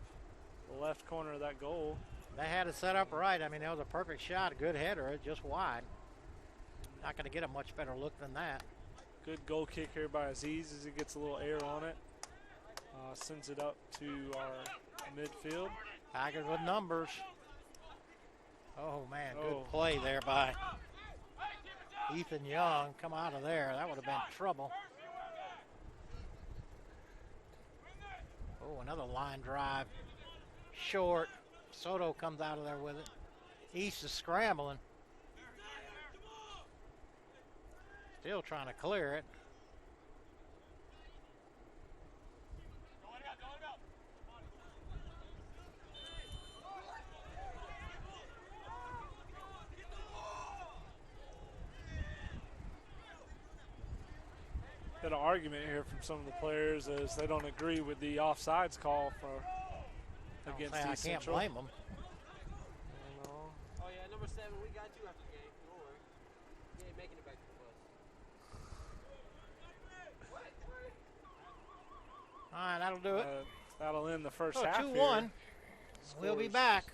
left corner of that goal. They had it set up right. I mean, that was a perfect shot, a good header, it just wide. Not going to get a much better look than that. Good goal kick here by Aziz as he gets a little air on it. Sends it up to our midfield. Tigers with numbers. Oh, man, Oh. good play there by Ethan Young. Come out of there. That would have been trouble. Oh, another line drive. Short. Soto comes out of there with it. East is scrambling. Still trying to clear it. Got an argument here from some of the players as they don't agree with the offsides call for against I East can't Central. blame them. You know, Oh yeah, number 7, we got you after the game. Don't worry. You ain't making it back to the bus. All right, that'll do it. that'll end the first Oh, half 2-1. here. We'll be Scores. back.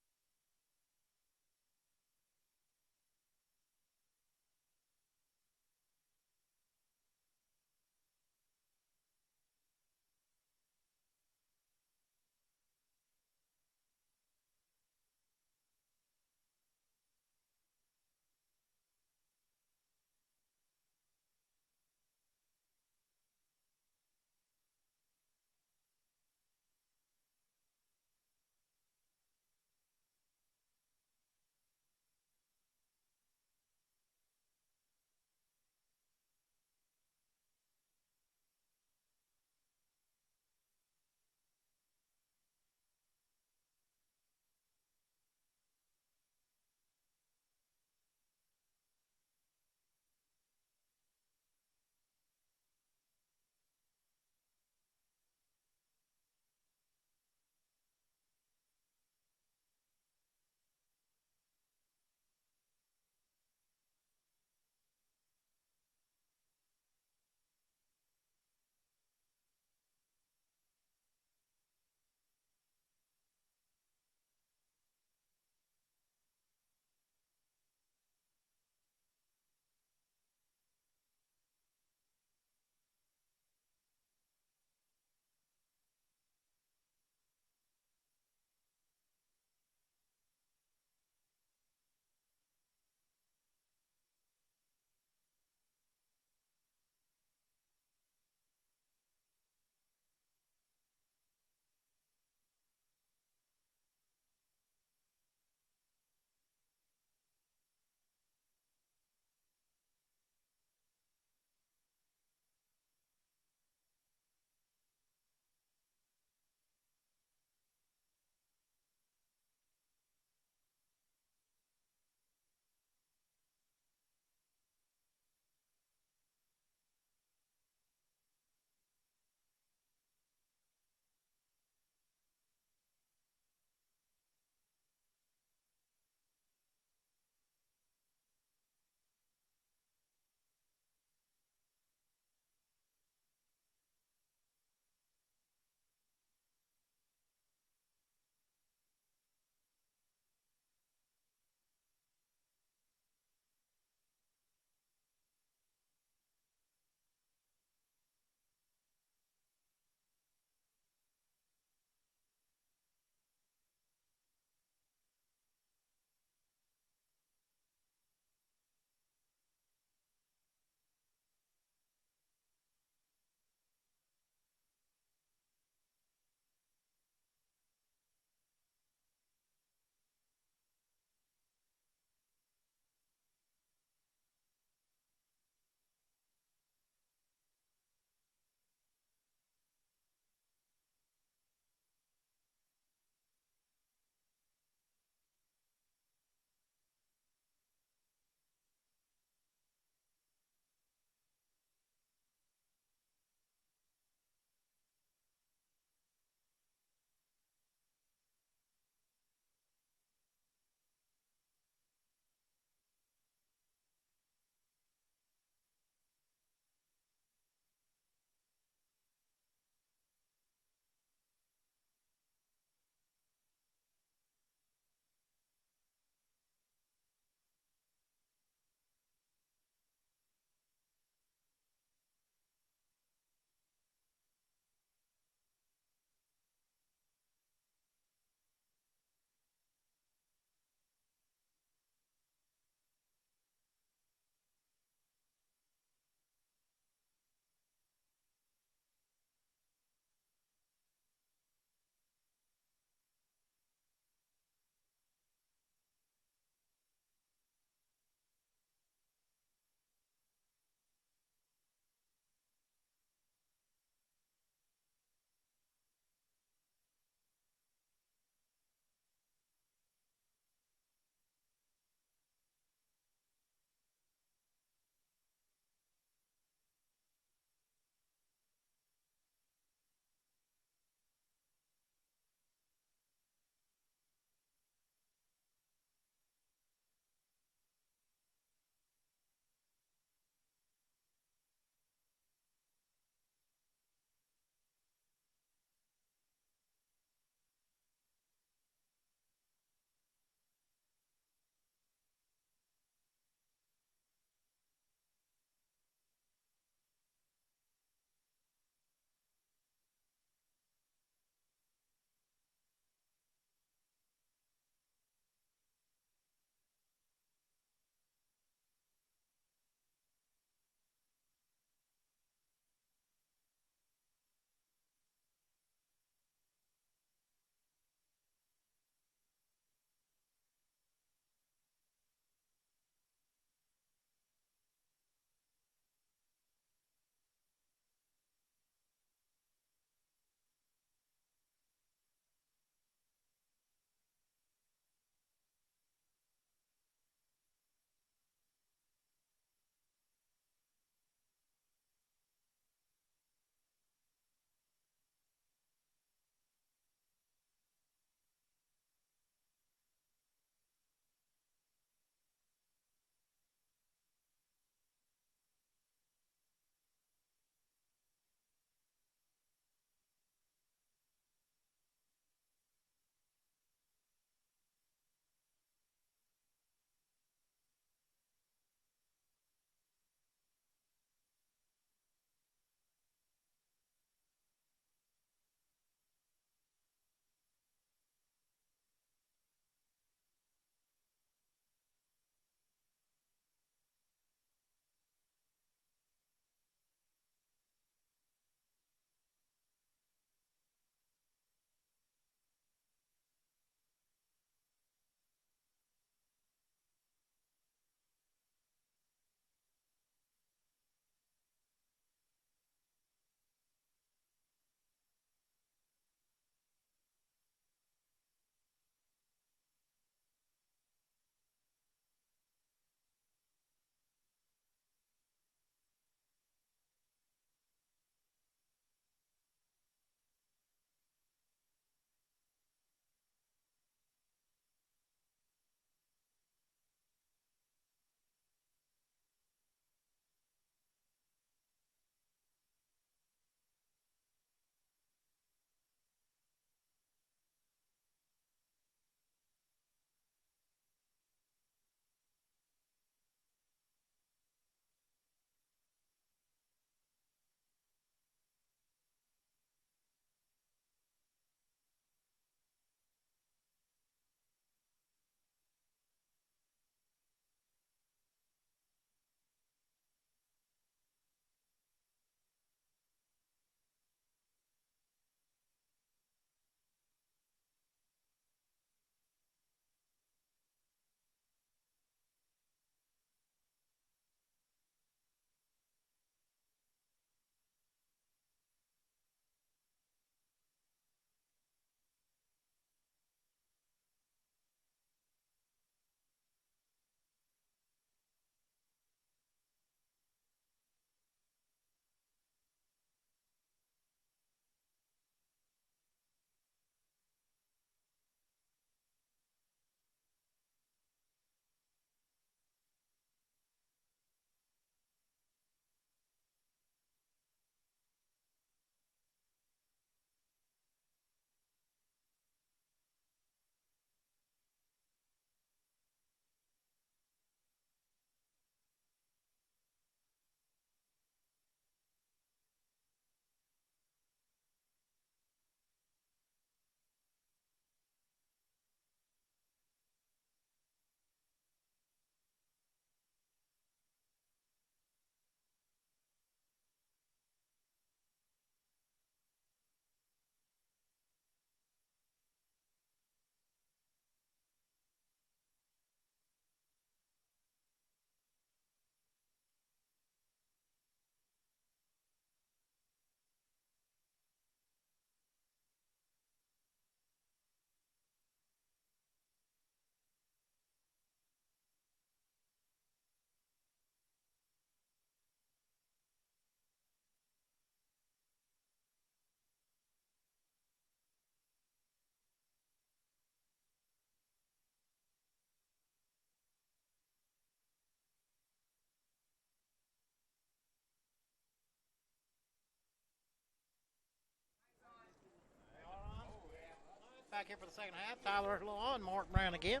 Back here for the second half. Tyler Law and Mark Brown again.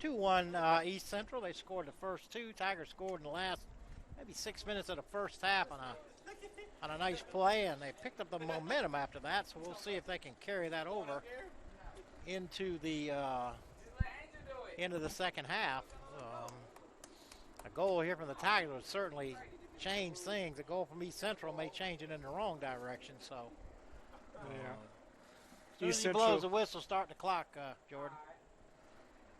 2-1 East Central. They scored the first two. Tigers scored in the last maybe 6 minutes of the first half on a nice play, and they picked up the momentum after that. So we'll see if they can carry that over into the second half. A goal here from the Tigers would certainly change things. A goal from East Central may change it in the wrong direction. So, as soon as he blows the whistle, start the clock, Jordan.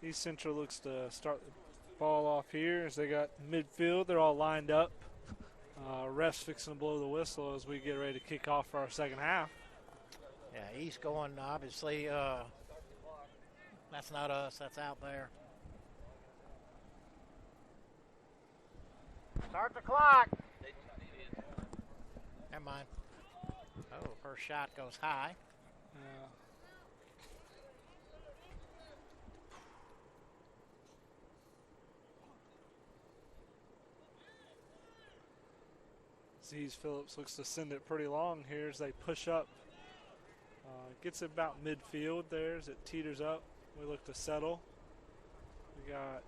East Central looks to start the ball off here as they got midfield. They're all lined up. Ref's fixing to blow the whistle as we get ready to kick off for our second half. Yeah, East going, obviously. That's not us. That's out there. Start the clock. Never mind. Oh, first shot goes high. Z's Phillips looks to send it pretty long here as they push up. Gets it about midfield there as it teeters up. We look to settle. We got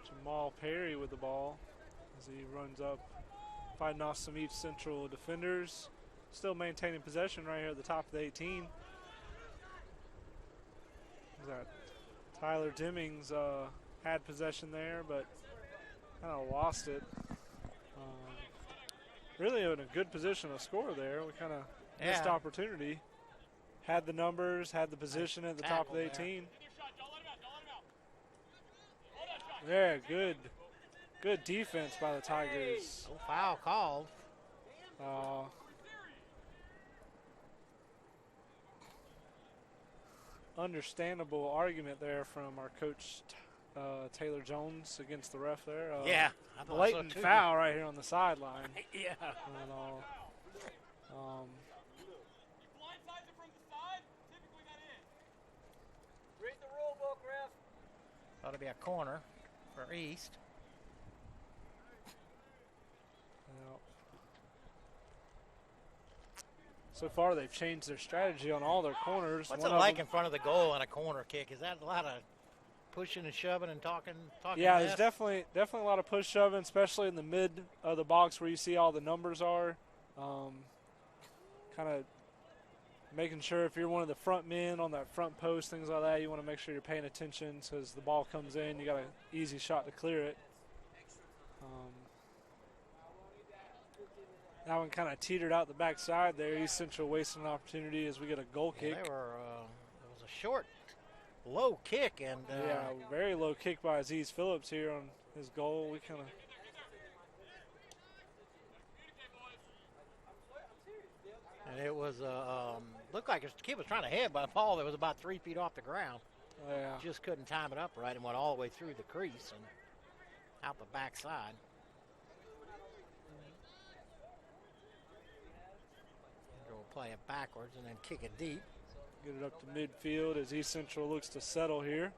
Jamal Perry with the ball as he runs up, fighting off some East Central defenders. Still maintaining possession right here at the top of the 18. That Tyler Demings had possession there, but kind of lost it. Really in a good position to score there. We kind of missed opportunity. Had the numbers, had the position at the top of the 18. Yeah, good defense by the Tigers. No foul called. Understandable argument there from our coach Taylor Jones against the ref there. Yeah, I thought blatant so too. foul right here on the sideline. Yeah. And, Read the rule book, ref. Ought to be a corner for East. So far, they've changed their strategy on all their corners. What's it like in front of the goal on a corner kick? Is that a lot of pushing and shoving and talking? Yeah, there's definitely a lot of push shoving, especially in the mid of the box where you see all the numbers are. Kind of making sure if you're one of the front men on that front post, things like that, you want to make sure you're paying attention. So as the ball comes in, you got an easy shot to clear it. That one kind of teetered out the backside there. East Central wasting an opportunity as we get a goal kick. It was a short, low kick. And very low kick by Aziz Phillips here on his goal. We kind of... And it was, looked like the kid was trying to head by a ball that was about 3 feet off the ground. Yeah. Just couldn't time it up right and went all the way through the crease and out the backside. Play it backwards and then kick it deep. Get it up to midfield as East Central looks to settle here.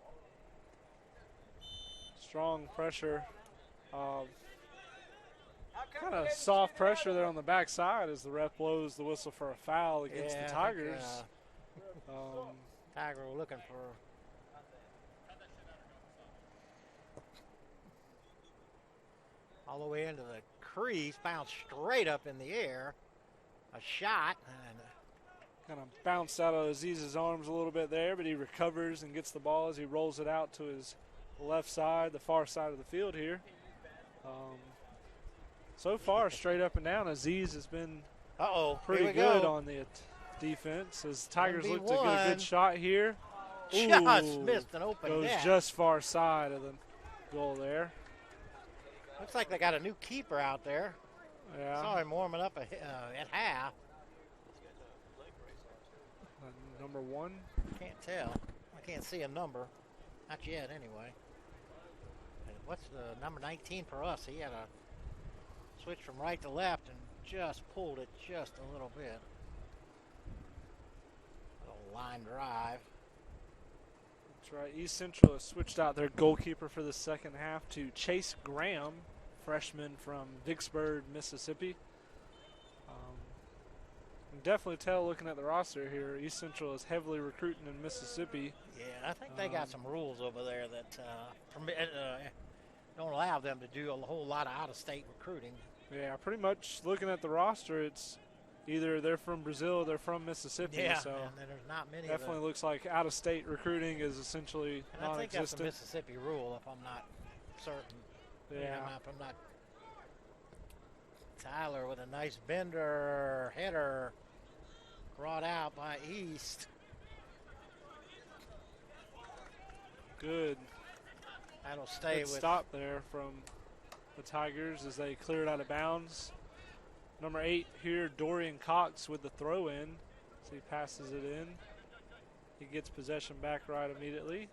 Strong pressure. Kind of soft pressure there on the backside as the ref blows the whistle for a foul against the Tigers. Tiger were looking for... all the way into the crease, bounced straight up in the air. A shot. And kind of bounced out of Aziz's arms a little bit there, but he recovers and gets the ball as he rolls it out to his left side, the far side of the field here. So far, straight up and down, Aziz has been pretty good on the defense as Tigers look to get a good shot here. Just missed an open goes net. Just far side of the goal there. Looks like they got a new keeper out there. Yeah. Saw him warming up at half. Number 1? Can't tell. I can't see a number. Not yet, anyway. And what's the number 19 for us? He had a switch from right to left and just pulled it just a little bit. Little line drive. That's right. East Central has switched out their goalkeeper for the second half to Chase Graham, freshman from Vicksburg, Mississippi. can definitely tell looking at the roster here, East Central is heavily recruiting in Mississippi. Yeah, I think they got some rules over there that don't allow them to do a whole lot of out-of-state recruiting. Yeah, pretty much looking at the roster, it's either they're from Brazil or they're from Mississippi. Yeah, so and then there's not many. definitely looks like out-of-state recruiting is essentially and I think that's a non-existent. Mississippi rule, if I'm not certain. Yeah. If I'm not. Tyler with a nice bender header, brought out by East. Good. That'll stay Good with. stop there from the Tigers as they clear it out of bounds. Number 8 here, Dorian Cox with the throw in. So he passes it in. He gets possession back right immediately.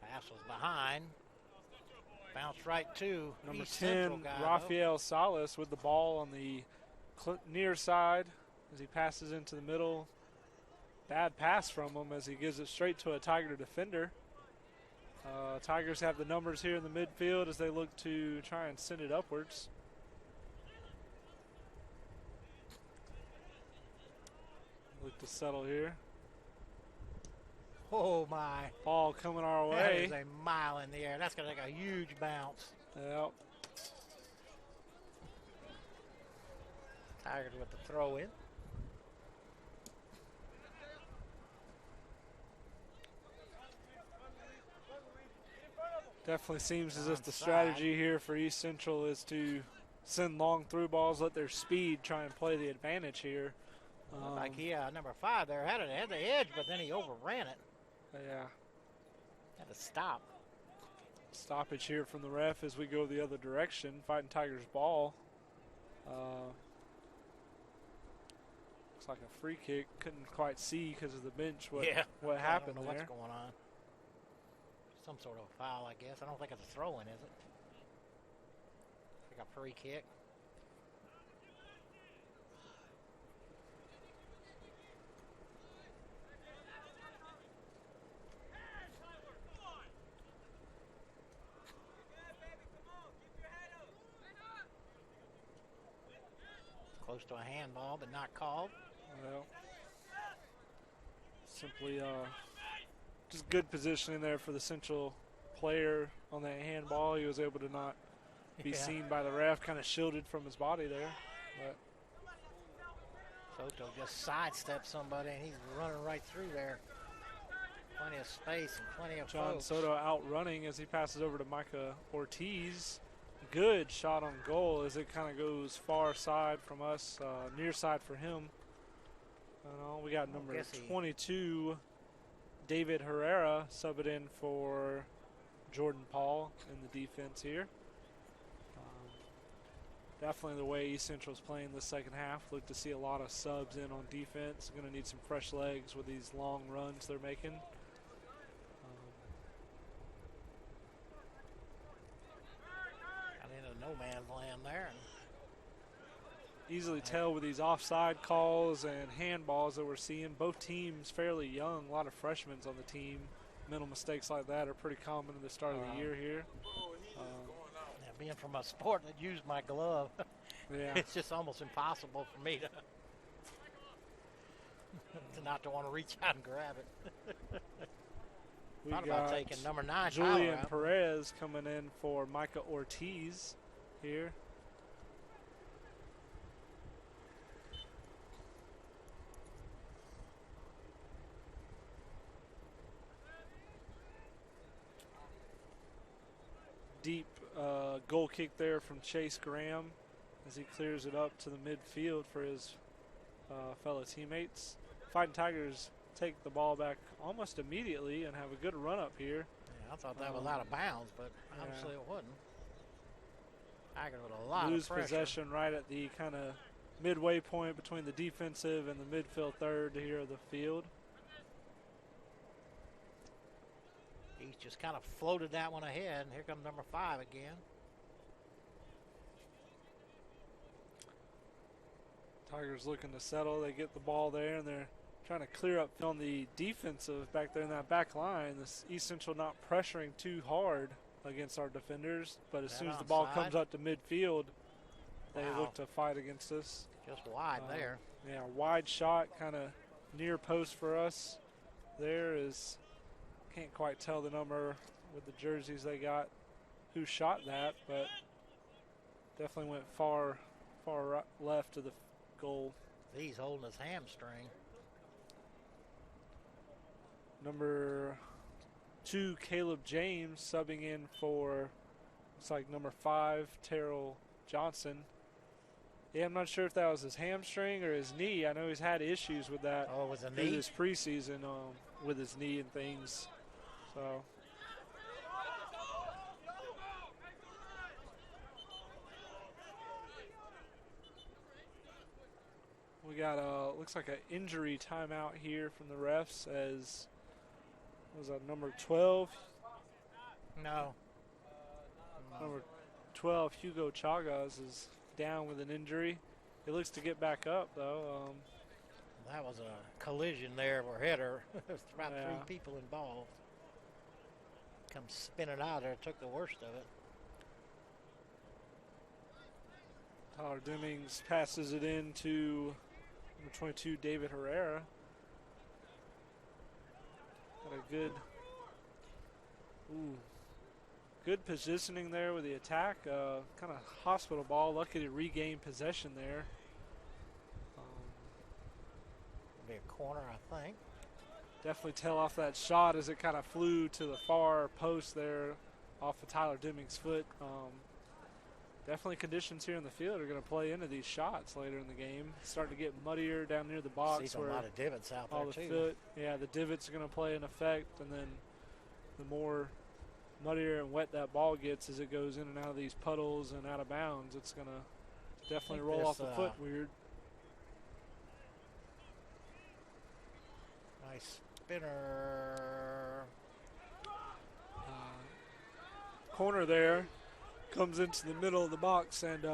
Pass was behind. Bounce right to Number East 10, Central guy, Rafael Salas with the ball on the near side as he passes into the middle. Bad pass from him as he gives it straight to a Tiger defender. Tigers have the numbers here in the midfield as they look to try and send it upwards. Look to settle here. Oh my! Ball coming our That way. is a mile in the air. That's gonna take a huge bounce. Yep. Tigers with the throw in. Definitely seems as if the Onside. strategy here for East Central is to send long through balls, let their speed try and play the advantage here. Like number 5 there had the edge, but then he overran it. Yeah. Had to stop. Stoppage here from the ref as we go the other direction. Fighting Tigers ball. Looks like a free kick. Couldn't quite see because of the bench what happened I don't know there. what's going on. Some sort of foul, I guess. I don't think it's a throw-in, is it? Like a free kick. Close to a handball, but not called. Well, simply just good positioning there for the Central player on that handball. He was able to not be seen by the ref, kind of shielded from his body there. But Soto just sidestepped somebody, and he's running right through there. Plenty of space and plenty of John folks. Soto outrunning as he passes over to Micah Ortiz. Good shot on goal as it kind of goes far side from us, near side for him. We got number 22, David Herrera, subbed in for Jordan Paul in the defense here. Definitely the way East Central's playing the second half. Look to see a lot of subs in on defense. Going to need some fresh legs with these long runs they're making. Got into no man's land there. Easily tell with these offside calls and handballs that we're seeing. Both teams fairly young. A lot of freshmen on the team. Mental mistakes like that are pretty common at the start of the year here. Being from a sport that used my glove, Yeah. it's just almost impossible for me to not to want to reach out and grab it. We Thought about got taking number 9, Julian Tyler, out. Perez coming in for Micah Ortiz here. Deep goal kick there from Chase Graham as he clears it up to the midfield for his fellow teammates. Fighting Tigers take the ball back almost immediately and have a good run up here. Yeah, I thought that was out of bounds, but obviously it wasn't. Tigers with a lot Lose of pressure. possession right at the kind of midway point between the defensive and the midfield third here of the field. He's just kind of floated that one ahead, and here comes number 5 again. Tigers looking to settle. They get the ball there, and they're trying to clear up on the defensive back there in that back line. This East Central not pressuring too hard against our defenders, but as soon as the ball onside? comes up to midfield, they Wow. look to fight against us. Just wide there. Yeah, wide shot, kind of near post for us. There is, can't quite tell the number with the jerseys they got who shot that, but definitely went far left of the goal. He's holding his hamstring. Number 2, Caleb James, subbing in for, looks like number 5, Terrell Johnson. Yeah, I'm not sure if that was his hamstring or his knee. I know he's had issues with that Oh, it was a through knee? this preseason with his knee and things. So we got looks like an injury timeout here from the refs as was that number 12? No. Number 12, Hugo Chagas, is down with an injury. He looks to get back up though. That was a collision there of a header. There's about Yeah. 3 people involved. Come spinning out there, took the worst of it. Tyler Demings passes it in to number 22, David Herrera. Got a good positioning there with the attack. Kind of hospital ball. Lucky to regain possession there. Be a corner, I think. Definitely tell off that shot as it kind of flew to the far post there off of Tyler Demings' foot. Definitely conditions here in the field are going to play into these shots later in the game. It's starting to get muddier down near the box. See a lot of divots out all there, the too. foot, yeah, the divots are going to play an effect, and then the more muddier and wet that ball gets as it goes in and out of these puddles and out of bounds, it's going to definitely think roll off this, the foot weird. Nice spinner. Corner there comes into the middle of the box and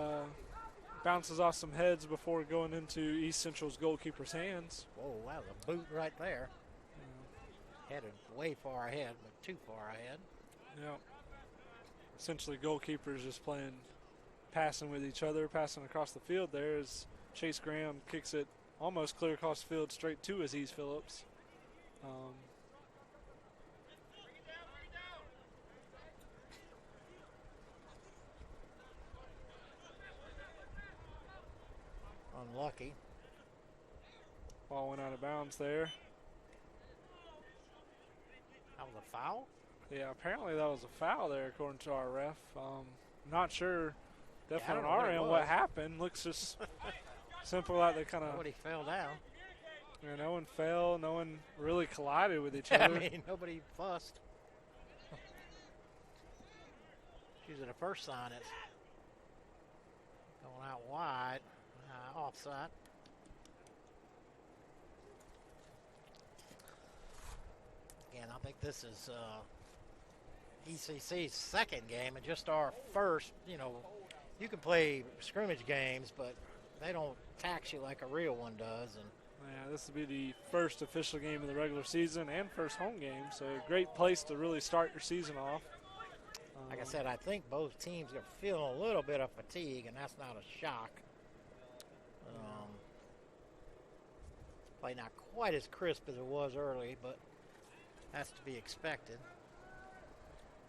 bounces off some heads before going into East Central's goalkeeper's hands. Whoa, that was a boot right there. Headed way far ahead, but too far ahead. Yeah. Essentially, goalkeepers just playing, passing with each other, passing across the field there as Chase Graham kicks it almost clear across the field straight to Aziz Phillips. Unlucky. Ball went out of bounds there. That was a foul? Yeah, apparently that was a foul there according to our ref. Not sure, definitely don't on know our what it end, was. what happened. Looks just simple like they kind of, Nobody fell down. no one fell, no one really collided with each I other. mean, nobody fussed. Usually the first sign it's going out wide, offside. Again, I think this is ECC's second game and just our first. You know, you can play scrimmage games, but they don't tax you like a real one does. And Yeah, this will be the first official game of the regular season and first home game, so a great place to really start your season off. like I said, I think both teams are feeling a little bit of fatigue, and that's not a shock. Play not quite as crisp as it was early, but that's to be expected.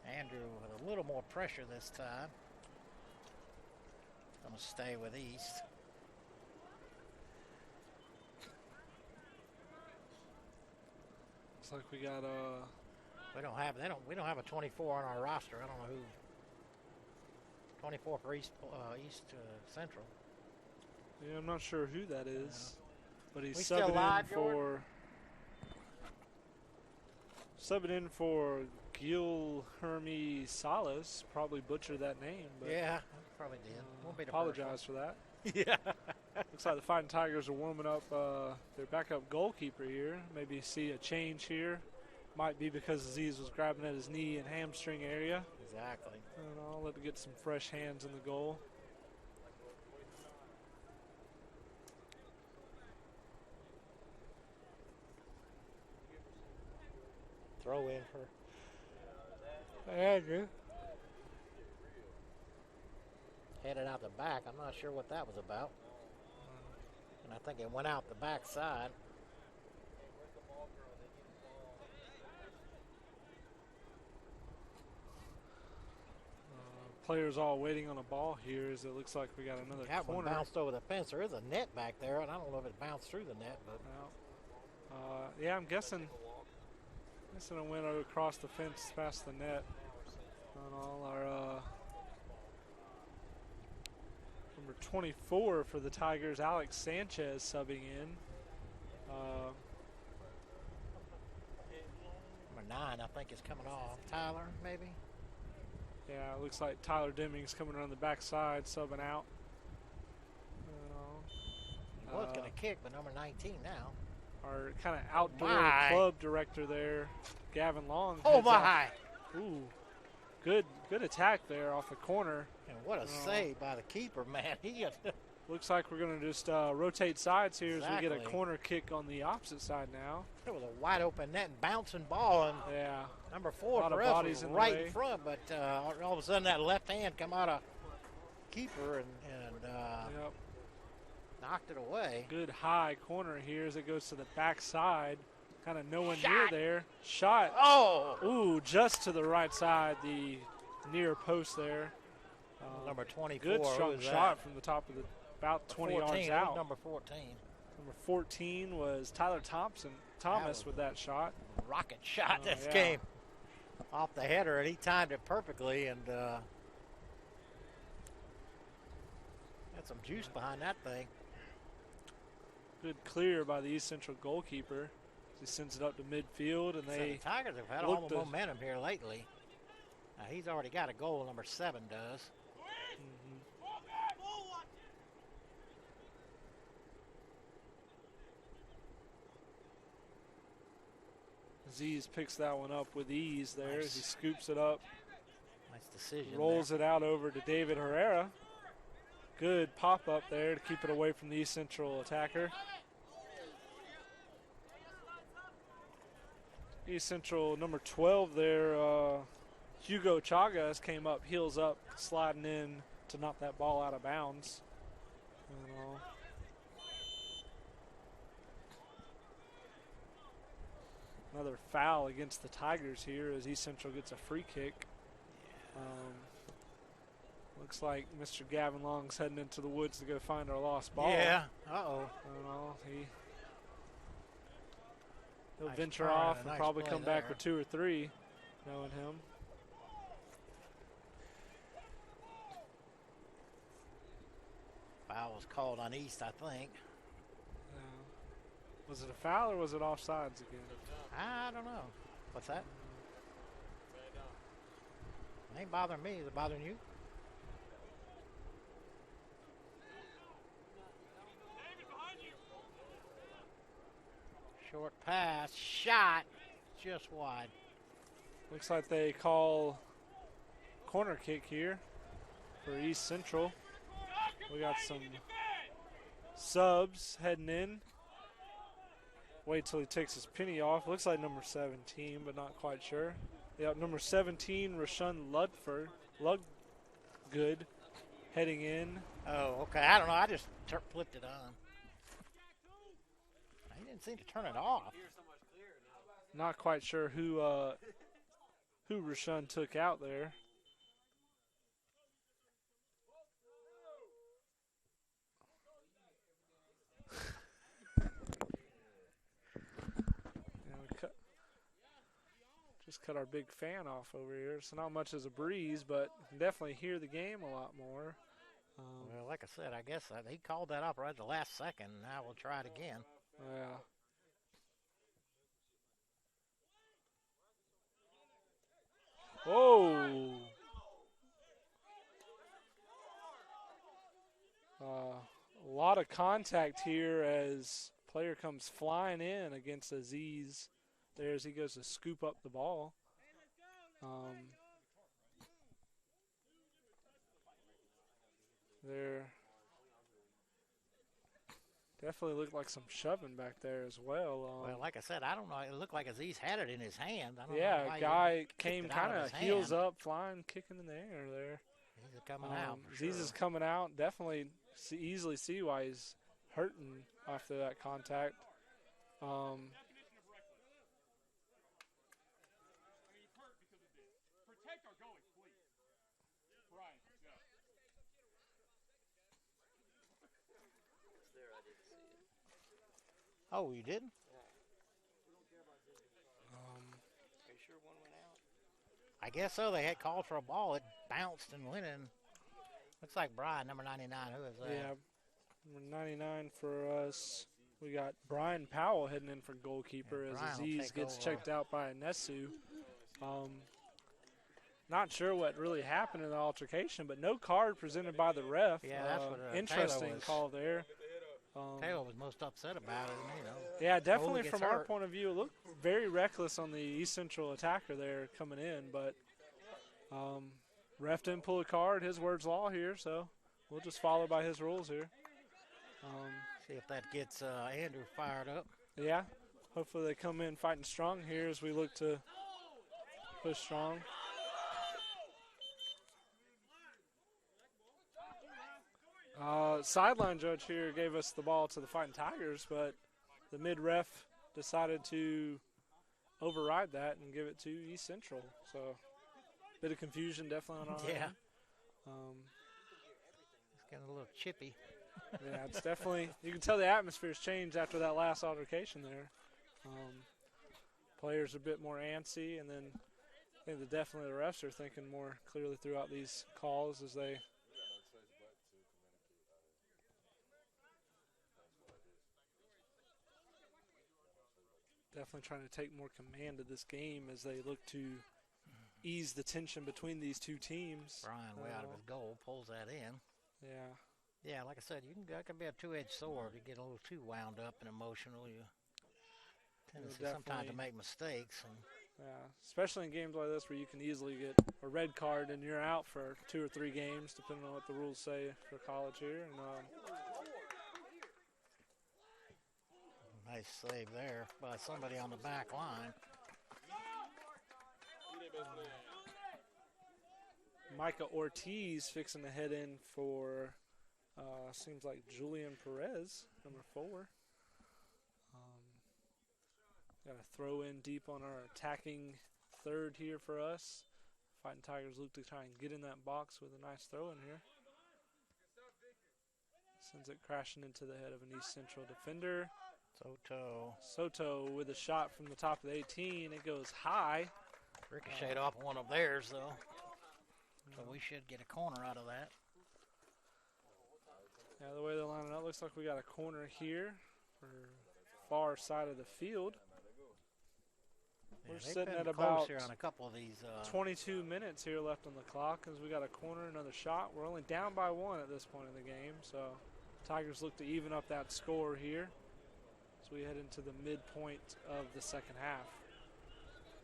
Andrew with a little more pressure this time. Going to stay with East. Looks like we got We don't have a 24 on our roster. I don't know who. 24 for East Central. yeah, I'm not sure who that is, but he's We still subbing live, in Jordan? for Gil Hermi Salas. Probably butchered that name, but Yeah, I probably did. Won't be the apologize for that. first one. Yeah. Looks like the Fighting Tigers are warming up their backup goalkeeper here. Maybe see a change here. Might be because Aziz was grabbing at his knee and hamstring area. Exactly. And I'll let him get some fresh hands in the goal. Throw in for Andrew. headed out the back. I'm not sure what that was about. And I think it went out the back side. Players all waiting on a ball here as it looks like we got another That one corner. bounced over the fence. There is a net back there, and I don't know if it bounced through the net, but Yeah, I'm guessing it went across the fence past the net. On all our number 24 for the Tigers, Alex Sanchez subbing in. number 9, I think, is coming off. Tyler, maybe? Yeah, it looks like Tyler Deming's coming around the backside, subbing out. He was going to kick, but number 19 now. Our kind of outdoor My. club director there, Gavin Long. Oh, heads off. my! Ooh, good attack there off the corner. And what a save by the keeper, man. He Looks like we're going to just rotate sides here as we get a Exactly. corner kick on the opposite side now. It was a wide open net and bouncing ball, and Yeah, number A 4 lot for of us bodies was in the right way. in front, but all of a sudden that left hand come out of keeper and yep. knocked it away. Good high corner here as it goes to the backside. Kind of no one near Shot. there. Shot. Oh! Ooh, just to the right side, the near post there. Number 24. Good who strong was shot that? from the top of the, about 20 14, yards it was out. number 14. Number 14 was Tyler Thomas was- with that shot. Rocket shot Oh, this yeah. game off the header, and he timed it perfectly, and had some juice behind that thing. Good clear by the East Central goalkeeper. He sends it up to midfield, and So the they Tigers have had all looked the to- momentum here lately. Now, he's already got a goal, number 7 does. Aziz picks that one up with ease there as he Nice. scoops it up, Nice decision. rolls it out over to David Herrera. Good pop up there to keep it away from the East Central attacker. East Central number 12 there, Hugo Chagas came up, heels up, sliding in to knock that ball out of bounds. Another foul against the Tigers here as East Central gets a free kick. Looks like Mr. Gavin Long's heading into the woods to go find our lost ball. Yeah. Uh-oh. He'll Nice venture turn, off a and nice probably play come back there. with 2 or 3, knowing him. Foul was called on East, I think. Was it a foul or was it offsides again? I don't know. What's that? It ain't bothering me. Is it bothering you? Short pass, shot, just wide. Looks like they call corner kick here for East Central. We got some subs heading in. Wait till he takes his penny off. Looks like number 17, but not quite sure. Yeah, number 17, Rashawn Ludgood, heading in. Oh, okay. I don't know. I just flipped it on. He didn't seem to turn it off. Not quite sure who Rashawn took out there. Just cut our big fan off over here. So not much as a breeze, but can definitely hear the game a lot more. Well, like I said, I guess he called that up right at the last second. Now we'll try it again. Yeah. Whoa. A lot of contact here as player comes flying in against Aziz. There as he goes to scoop up the ball. There definitely looked like some shoving back there as well. Well, like I said, I don't know. It looked like Aziz had it in his hand. I don't know Yeah, why he guy kicked came it out kind of of his heels hand. up, flying, kicking in the air there. He's coming out. For sure. Ziza's coming out. Definitely easily see why he's hurting after that contact. Oh, you didn't? Are you sure one went out? I guess so. They had called for a ball. It bounced and went in. Looks like Brian, number 99. Who is that? Yeah, number 99 for us. We got Brian Powell heading in for goalkeeper as Aziz gets checked out by Nesu. Not sure what really happened in the altercation, but no card presented by the ref. Yeah, that's what interesting call there. Taylor was most upset about it, you know. Yeah, definitely from our point of view, it looked very reckless on the East Central attacker there coming in, but ref didn't pull a card. His word's law here, so we'll just follow by his rules here. See if that gets Andrew fired up. Yeah, hopefully they come in fighting strong here as we look to push strong. Sideline judge here gave us the ball to the Fighting Tigers, but the mid-ref decided to override that and give it to East Central. So, bit of confusion definitely on our end. It's getting a little chippy. Yeah, it's definitely, you can tell the atmosphere's changed after that last altercation there. Players are a bit more antsy, and then I think that definitely the refs are thinking more clearly throughout these calls as they definitely trying to take more command of this game as they look to ease the tension between these two teams. Brian, way out of his goal, pulls that in. Yeah. Yeah, like I said, that can be a two-edged sword. You get a little too wound up and emotional. You tendency sometimes to make mistakes. And yeah, especially in games like this where you can easily get a red card and you're out for 2 or 3 games, depending on what the rules say for college here. And nice save there by somebody on the back line. Micah Ortiz fixing to head in for, seems like Julian Perez, number 4. Got a throw in deep on our attacking third here for us. Fighting Tigers look to try and get in that box with a nice throw in here. Sends it crashing into the head of an East Central defender. Soto with a shot from the top of the 18. It goes high. Ricocheted off one of theirs, though. So we should get a corner out of that. Yeah, the way they're lining up, looks like we got a corner here for far side of the field. Yeah, we're sitting at about here on a couple of these, 22 minutes here left on the clock as we got a corner, another shot. We're only down by 1 at this point in the game, so Tigers look to even up that score here as we head into the midpoint of the second half.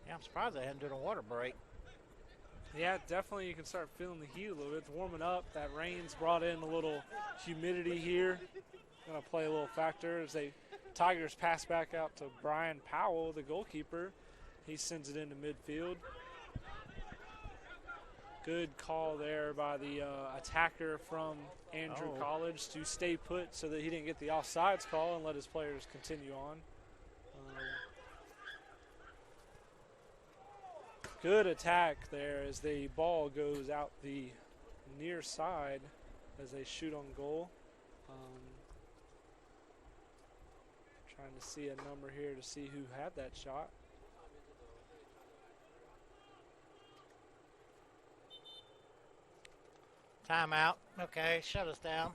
Yeah, I'm surprised they hadn't done a water break. Yeah, definitely you can start feeling the heat a little bit. It's warming up. That rain's brought in a little humidity here. Going to play a little factor as Tigers pass back out to Brian Powell, the goalkeeper. He sends it into midfield. Good call there by the attacker from Andrew College to stay put so that he didn't get the offsides call and let his players continue on. Good attack there as the ball goes out the near side as they shoot on goal. Trying to see a number here to see who had that shot. Timeout. Okay, shut us down.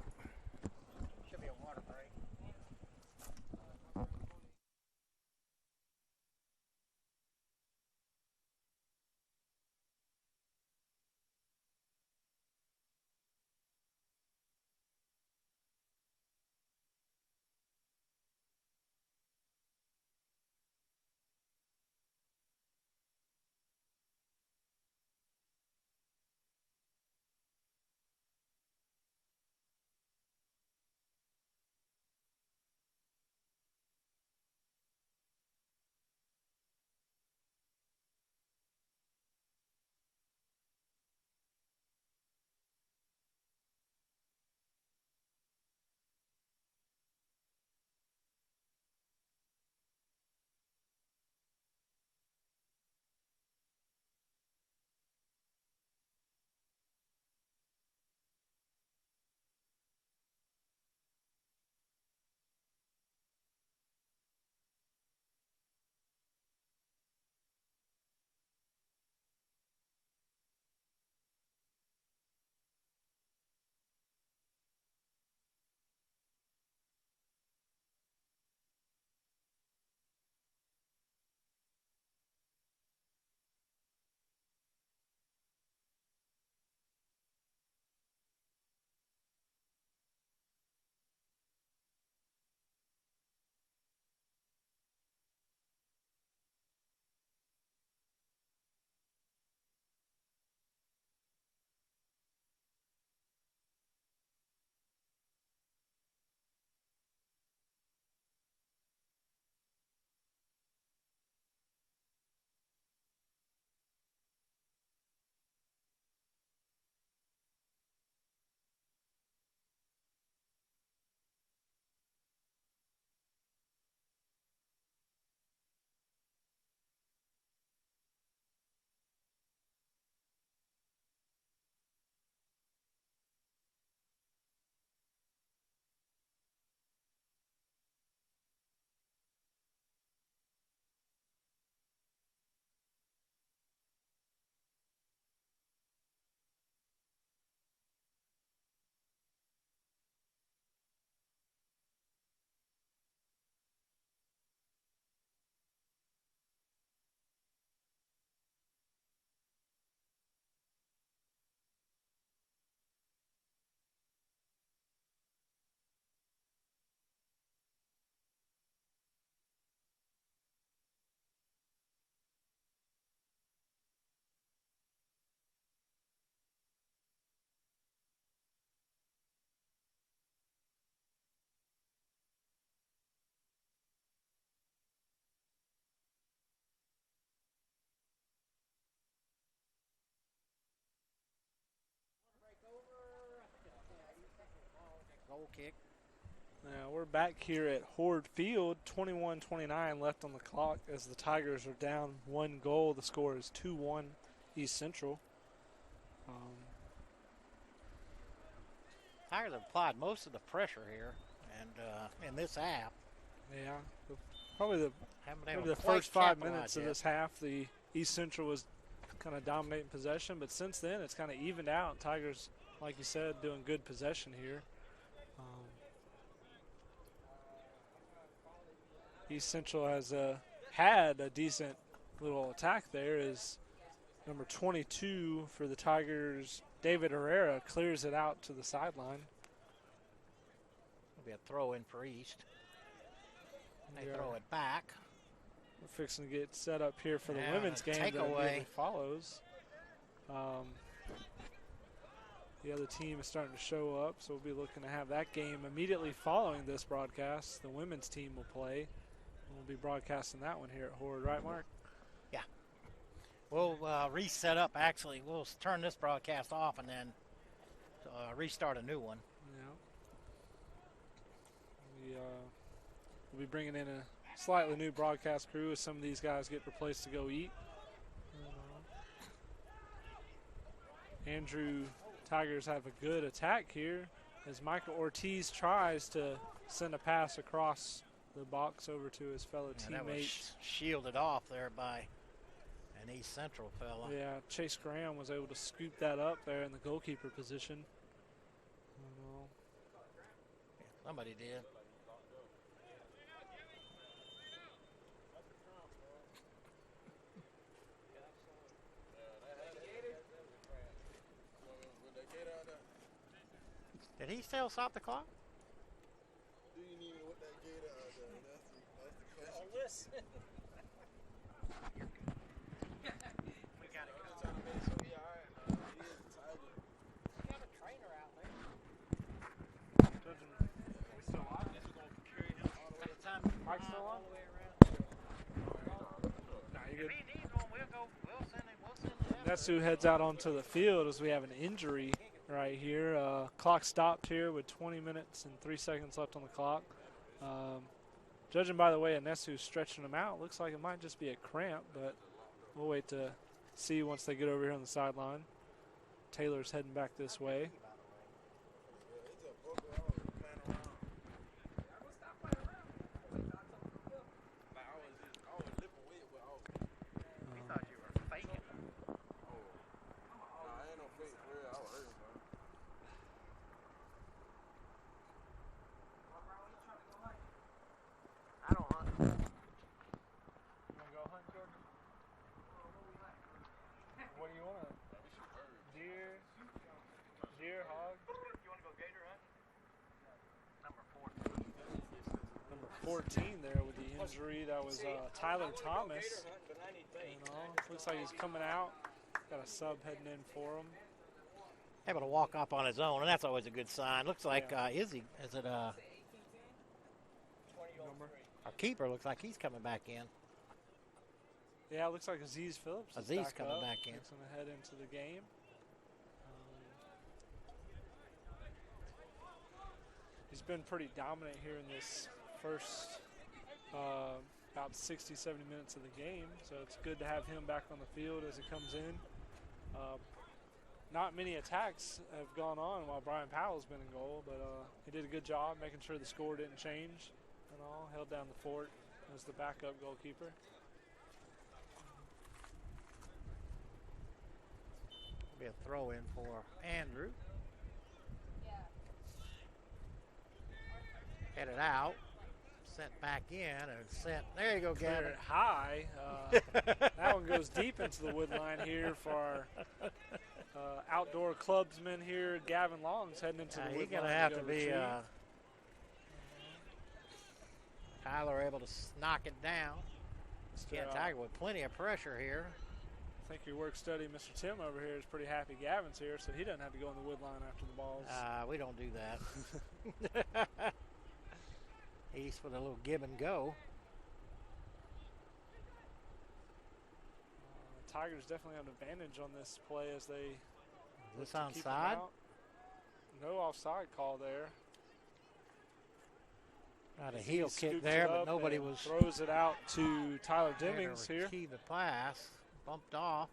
goal kick. Now we're back here at Horde Field, 21-29 left on the clock as the Tigers are down 1 goal. The score is 2-1 East Central. Tigers have applied most of the pressure here, and in this half. Yeah, probably Haven't been maybe able the to quite first 5 capitalize minutes of yet. this half, the East Central was kind of dominating possession, but since then it's kind of evened out. Tigers, like you said, doing good possession here. East Central has had a decent little attack there as number 22 for the Tigers, David Herrera, clears it out to the sideline. It'll be a throw in for East. They Yeah. throw it back. We're fixing to get set up here for the Yeah, women's game that takeaway. immediately follows. The other team is starting to show up, so we'll be looking to have that game immediately following this broadcast. The women's team will play. We'll be broadcasting that one here at Horde, right, Mark? Yeah. We'll reset up. Actually, we'll turn this broadcast off and then restart a new one. Yeah. We'll be bringing in a slightly new broadcast crew as some of these guys get replaced to go eat. Andrew Tigers have a good attack here as Michael Ortiz tries to send a pass across the box over to his fellow That was teammate. shielded off there by an East Central fella. Yeah, Chase Graham was able to scoop that up there in the goalkeeper position. Somebody did. Did he still stop the clock? Do you need me with that gate out there? That's the question. Oh, listen. We got it. I'm just trying to make sure he all right. He is a Tiger. We got a trainer out there. We still on? By the time Mike's still on? all the way around. Nah, you If good. he needs one, we'll go. We'll send him. That's who heads out onto the field as we have an injury right here. Clock stopped here with 20 minutes and 3 seconds left on the clock. Judging by the way Anesu's stretching him out, looks like it might just be a cramp, but we'll wait to see once they get over here on the sideline. Taylor's heading back this way. It's a broken arm playing around. Like I was lifting weight, but We thought you were faking. nah, I ain't no fake for real. I was hurting, bro. I don't hunt. You want to go hunt, Jordan? What do you want? Deer, hog? You want to go gator hunting? Number 14 there with the injury. That was Tyler Thomas. Gator hunting, but I need bait. Looks like he's coming out. Got a sub heading in for him. Able to walk up on his own, and that's always a good sign. Looks like is it our keeper looks like he's coming back in. Yeah, it looks like Aziz Phillips is Aziz back coming up. back in. He's going to head into the game. He's been pretty dominant here in this first about 60, 70 minutes of the game, so it's good to have him back on the field as he comes in. Not many attacks have gone on while Brian Powell's been in goal, but he did a good job making sure the score didn't change and all. Held down the fort as the backup goalkeeper. Be a throw in for Andrew. Headed out, sent back in, and sent. There you go, Clear Gavin. it high. That one goes deep into the wood line here for our outdoor clubsman here, Gavin Long's heading into the He's wood gonna line. have go to be. retrieve. Tyler able to knock it down. Kent Mr. Tiger with plenty of pressure here. I think your work study, Mr. Tim over here, is pretty happy Gavin's here, so he doesn't have to go in the wood line after the balls. We don't do that. East with a little give and go. Tigers definitely have an advantage on this play as they Is this look to keep them onside? out. No offside call there. Got a He heel kick scoops there, it but up nobody and was throws it out to Tyler there to Demings here. retrieve the pass. Bumped off.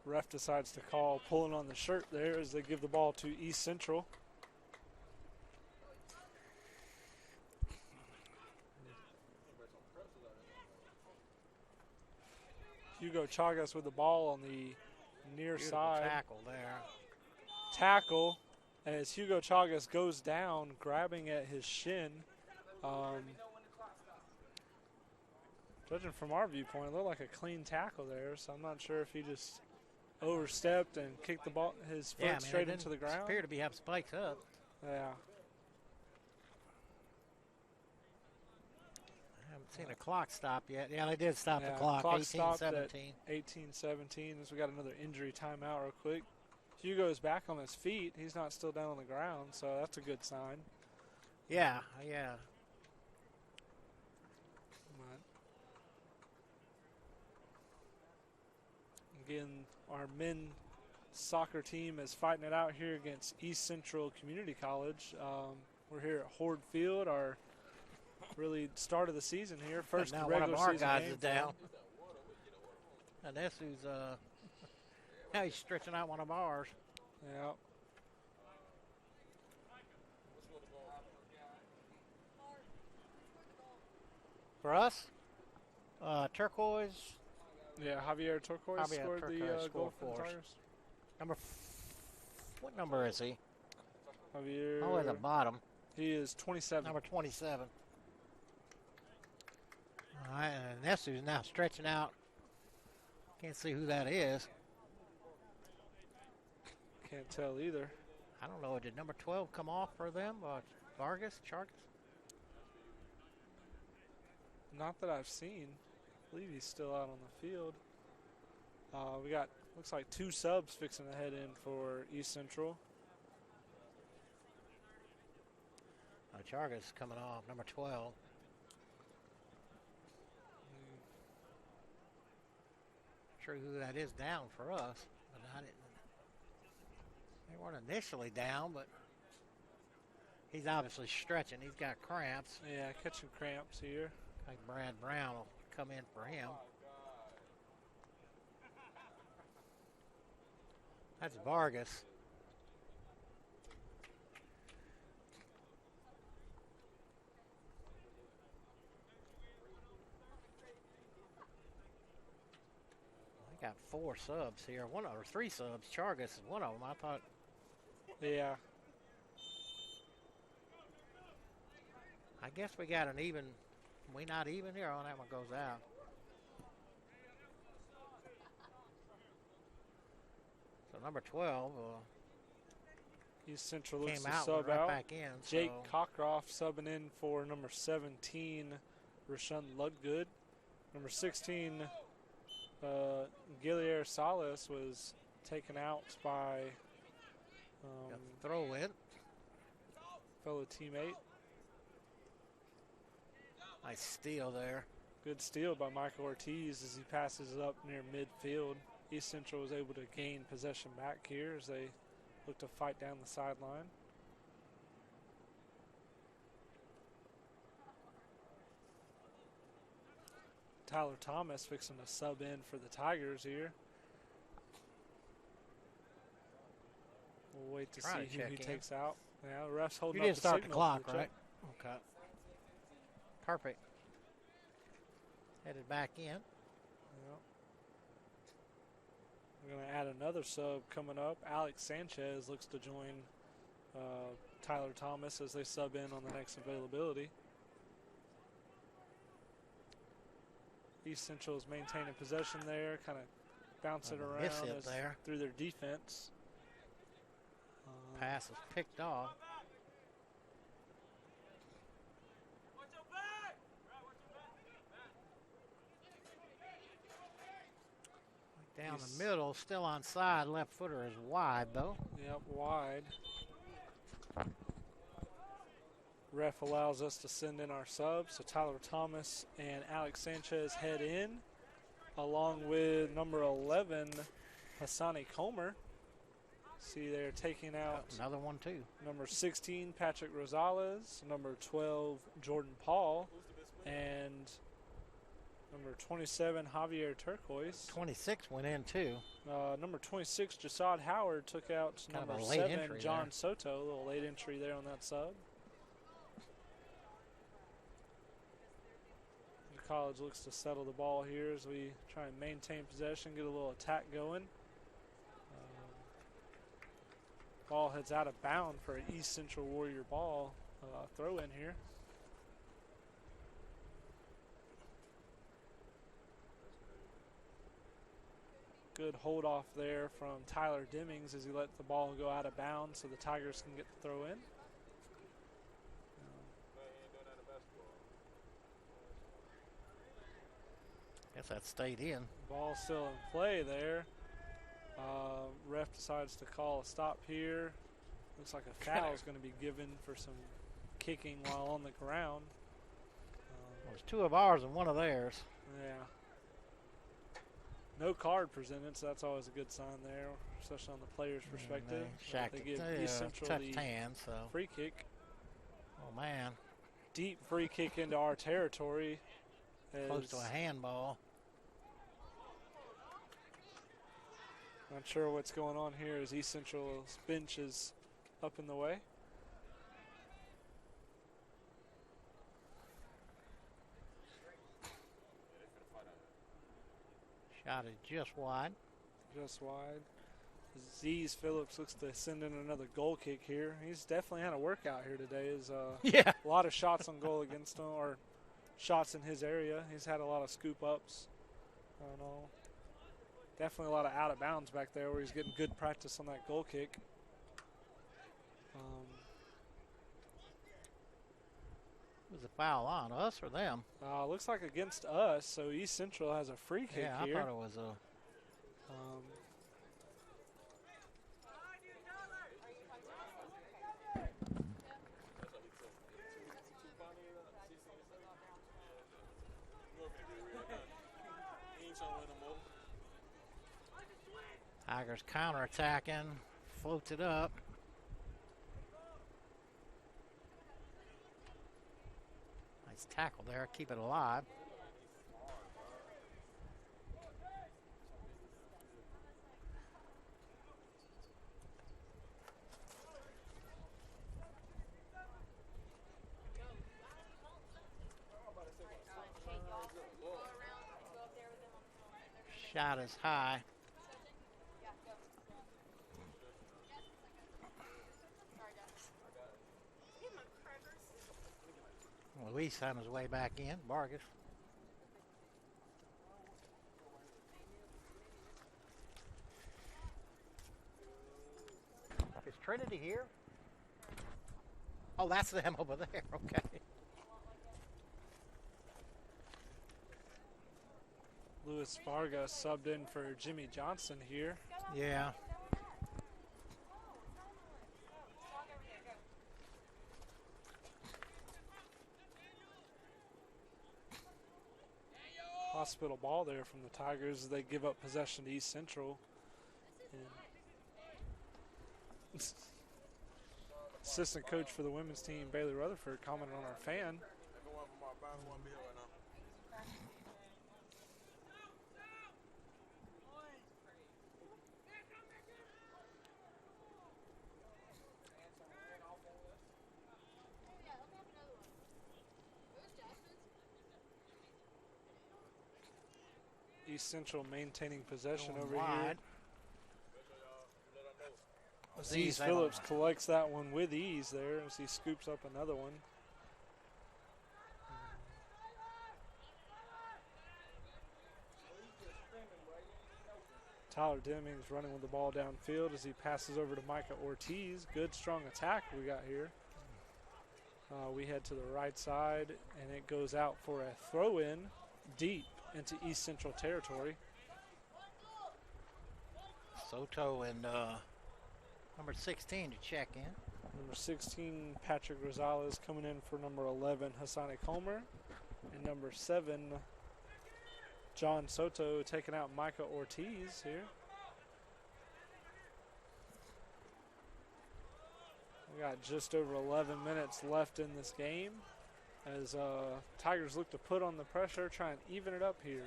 Ref decides to call pulling on the shirt there as they give the ball to East Central. Hugo Chagas with the ball on the near Beautiful side. tackle there. Tackle as Hugo Chagas goes down, grabbing at his shin. Judging from our viewpoint, it looked like a clean tackle there, so I'm not sure if he just overstepped and kicked the ball, his foot straight into the ground. Appear to be have spikes up. Yeah. I haven't seen a clock stop yet. Yeah, they did stop the Yeah, clock. clock 18-17. stopped at 18-17 as we got another injury timeout real quick. Hugo's back on his feet. He's not still down on the ground, so that's a good sign. Yeah. Again, our men's soccer team is fighting it out here against East Central Community College. We're here at Horde Field, our really start of the season here. First now regular one of our season guys game is down. And this who's now he's stretching out one of ours. Yeah. For us, turquoise. Yeah, Javier Turquoise Javier scored Turquoise the goal scored for the for us. Tigers. What number is he? Javier. Oh, at the bottom. He is 27. Number 27. All right, and Nesu's now stretching out. Can't see who that is. Can't tell either. I don't know. Did number 12 come off for them? Vargas? Chargas? Not that I've seen. I believe he's still out on the field. We got, looks like 2 subs fixing to head in for East Central. Chargas coming off, number 12. Sure who that is down for us, but I didn't. They weren't initially down, but he's obviously stretching. He's got cramps. Yeah, catching cramps here. Like Brad Brown will come in for him. That's Vargas. Got 4 subs here, or 3 subs. Chargas is one of them. I thought. Yeah. I guess we got an even. We not even here. Oh, that one goes out. So number 12 East Central looks came to out sub right out. back in. Jake so Cockcroft subbing in for number 17, Rashawn Ludgood. Number 16, Gillier Salas was taken out by got the throw in. fellow teammate. Nice steal there. Good steal by Michael Ortiz as he passes it up near midfield. East Central was able to gain possession back here as they look to fight down the sideline. Tyler Thomas fixing to sub in for the Tigers here. We'll wait to Trying to see who check he in. takes out. Yeah, the ref's holding You up did start the signal clock, for the right? check. Okay. Perfect. Headed back in. Yep. We're going to add another sub coming up. Alex Sanchez looks to join Tyler Thomas as they sub in on the next availability. East Central is maintaining possession there, kind of bouncing around miss it there. through their defense. Pass is picked off. Down the middle, still on side. Left footer is wide, though. Yep, wide. Ref allows us to send in our subs. So Tyler Thomas and Alex Sanchez head in, along with number 11, Hassani Comer. See, they're taking out Another one, too. number 16, Patrick Rosales, number 12, Jordan Paul, and number 27, Javier Turquoise. 26 went in, too. Number 26, Jasad Howard, took out Kind of number a late 7, entry John there. Soto. A little late entry there on that sub. The college looks to settle the ball here as we try and maintain possession, get a little attack going. Ball heads out of bound for an East Central Warrior ball throw in here. Good hold off there from Tyler Demings as he let the ball go out of bounds so the Tigers can get the throw in. Guess that stayed in. Ball still in play there. Ref decides to call a stop here. Looks like a foul is going to be given for some kicking while on the ground. Well, there's 2 of ours and 1 of theirs. Yeah. No card presented, so that's always a good sign there, especially on the player's perspective. They give East Central touched the hand, so. free kick. Oh, man. Deep free kick into our territory. Close to a handball. Not sure what's going on here as East Central's bench is up in the way. Shot it just wide. Just wide. Z's Phillips looks to send in another goal kick here. He's definitely had a workout here today. Yeah. A lot of shots on goal against him, or shots in his area. He's had a lot of scoop ups. I don't know. Definitely a lot of out of bounds back there where he's getting good practice on that goal kick. Was the foul on us or them? Looks like against us, so East Central has a free kick Yeah, here. I thought it was a. Tigers counterattacking, floats it up. Nice tackle there, keep it alive. Shot is high. Luis on his way back in. Vargas. Is Trinity here? Oh, that's them over there. Okay. Luis Vargas subbed in for Jimmy Johnson here. Yeah. Hospital ball there from the Tigers as they give up possession to East Central. And assistant coach for the women's team, Bailey Rutherford, commented on our fan. East Central maintaining possession Going over wide. here. Z's Phillips collects that one with ease there as he scoops up another one. Tyler Demings running with the ball downfield as he passes over to Micah Ortiz. Good, strong attack we got here. We head to the right side, and it goes out for a throw-in deep into East Central territory. Soto and number 16 to check in. Number 16, Patrick Rosales coming in for number 11, Hassani Comer. And number 7, John Soto taking out Micah Ortiz here. We got just over 11 minutes left in this game as Tigers look to put on the pressure, try and even it up here.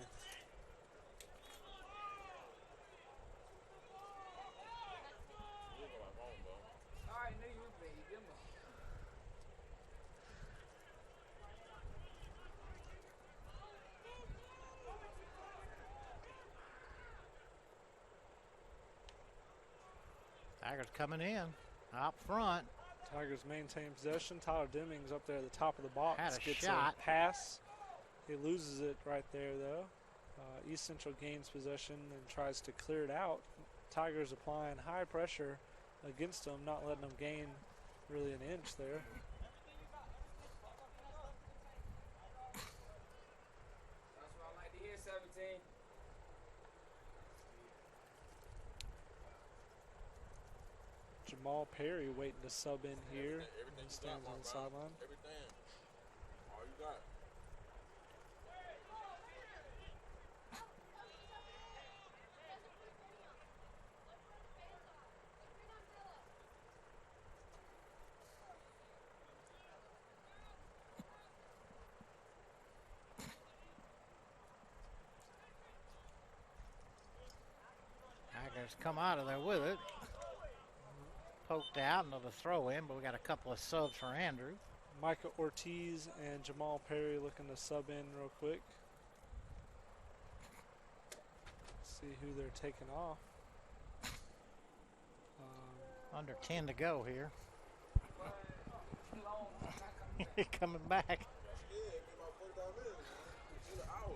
Tigers coming in, up front. Tigers maintain possession. Tyler Demings up there at the top of the box. Had a gets shot. a pass. He loses it right there, though. East Central gains possession and tries to clear it out. Tigers applying high pressure against them, not letting them gain really an inch there. That's what I like to hear, 17. Jamal Perry waiting to sub in here. He stands on the sideline. Everything. All you got. Tigers come out of there with it. Poked out, another throw in, but we got a couple of subs for Andrew. Micah Ortiz and Jamal Perry looking to sub in real quick. See who they're taking off. Under 10 to go here. Coming back. Yeah, it's been about 45 minutes. It's an hour.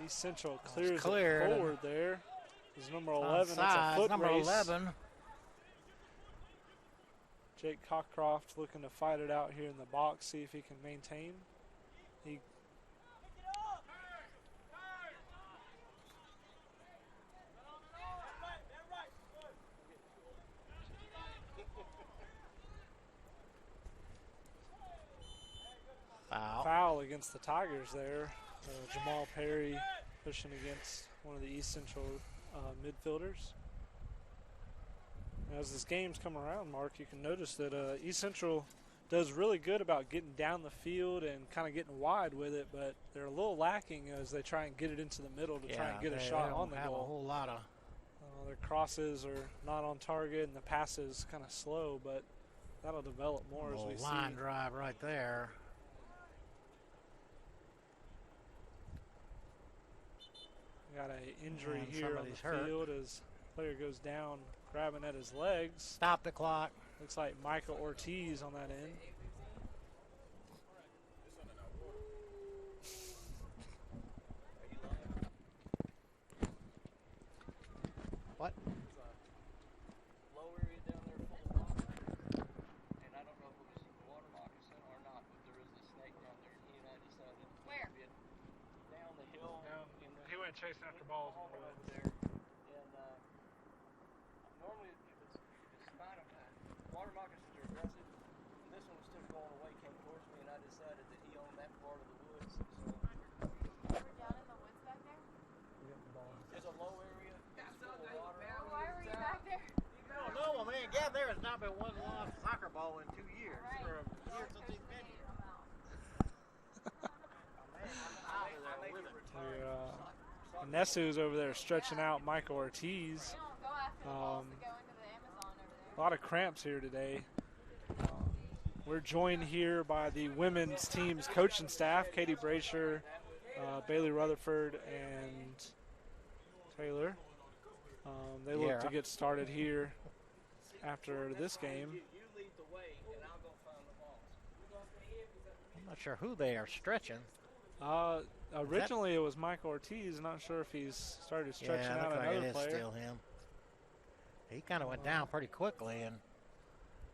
East Central clears cleared. it forward there. Is number 11. That's a Onside, foot number race. 11. Jake Cockcroft looking to fight it out here in the box, see if he can maintain. He foul against the Tigers there. Jamal Perry pushing against one of the East Central midfielders. As this game's come around, Mark, you can notice that East Central does really good about getting down the field and kind of getting wide with it, but they're a little lacking as they try and get it into the middle to try and get a shot on the have goal. A whole lot of Their crosses are not on target and the passes kind of slow, but that'll develop more as we see. line drive right there. Got an injury And here on somebody's the hurt. field as player goes down, grabbing at his legs. Stop the clock. Looks like Micah Ortiz on that end. What? Low area down there full of water. And I don't know if it was water moccasin or not, but there is a snake down there. And he and I decided Where? down the hill. He went chasing after balls. Over there. And normally if it's fine, water moccasins are aggressive. And this one was still going away, came towards me, and I decided that he owned that part of the woods. So We're down in the woods back there? there's a low area. It's full of water. Why were you back there? No, man, Gab, there has not been one lost soccer ball in 2 years. Right. Or a year since he's been here. Nesu's over there stretching out Micah Ortiz. They don't go after the balls that go into the Amazon over A there. lot of cramps here today. We're joined here by the women's team's coaching staff, Katie Brasher, Bailey Rutherford, and Taylor. They look to get started here after this game. You lead the way, and I'll go find the balls. I'm not sure who they are stretching. Originally it was Mike Ortiz. Not sure if he's started stretching out like another it is player. still him. He kind of went down pretty quickly, and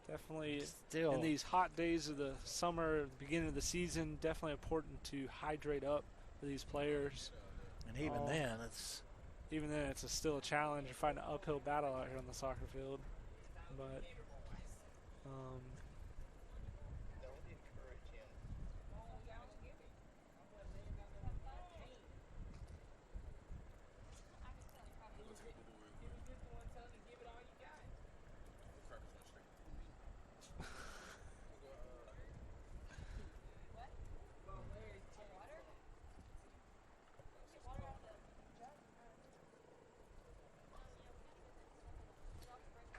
Definitely still in these hot days of the summer, the beginning of the season, definitely important to hydrate up for these players. And even then, it's Still a challenge. You're fighting an uphill battle out here on the soccer field. But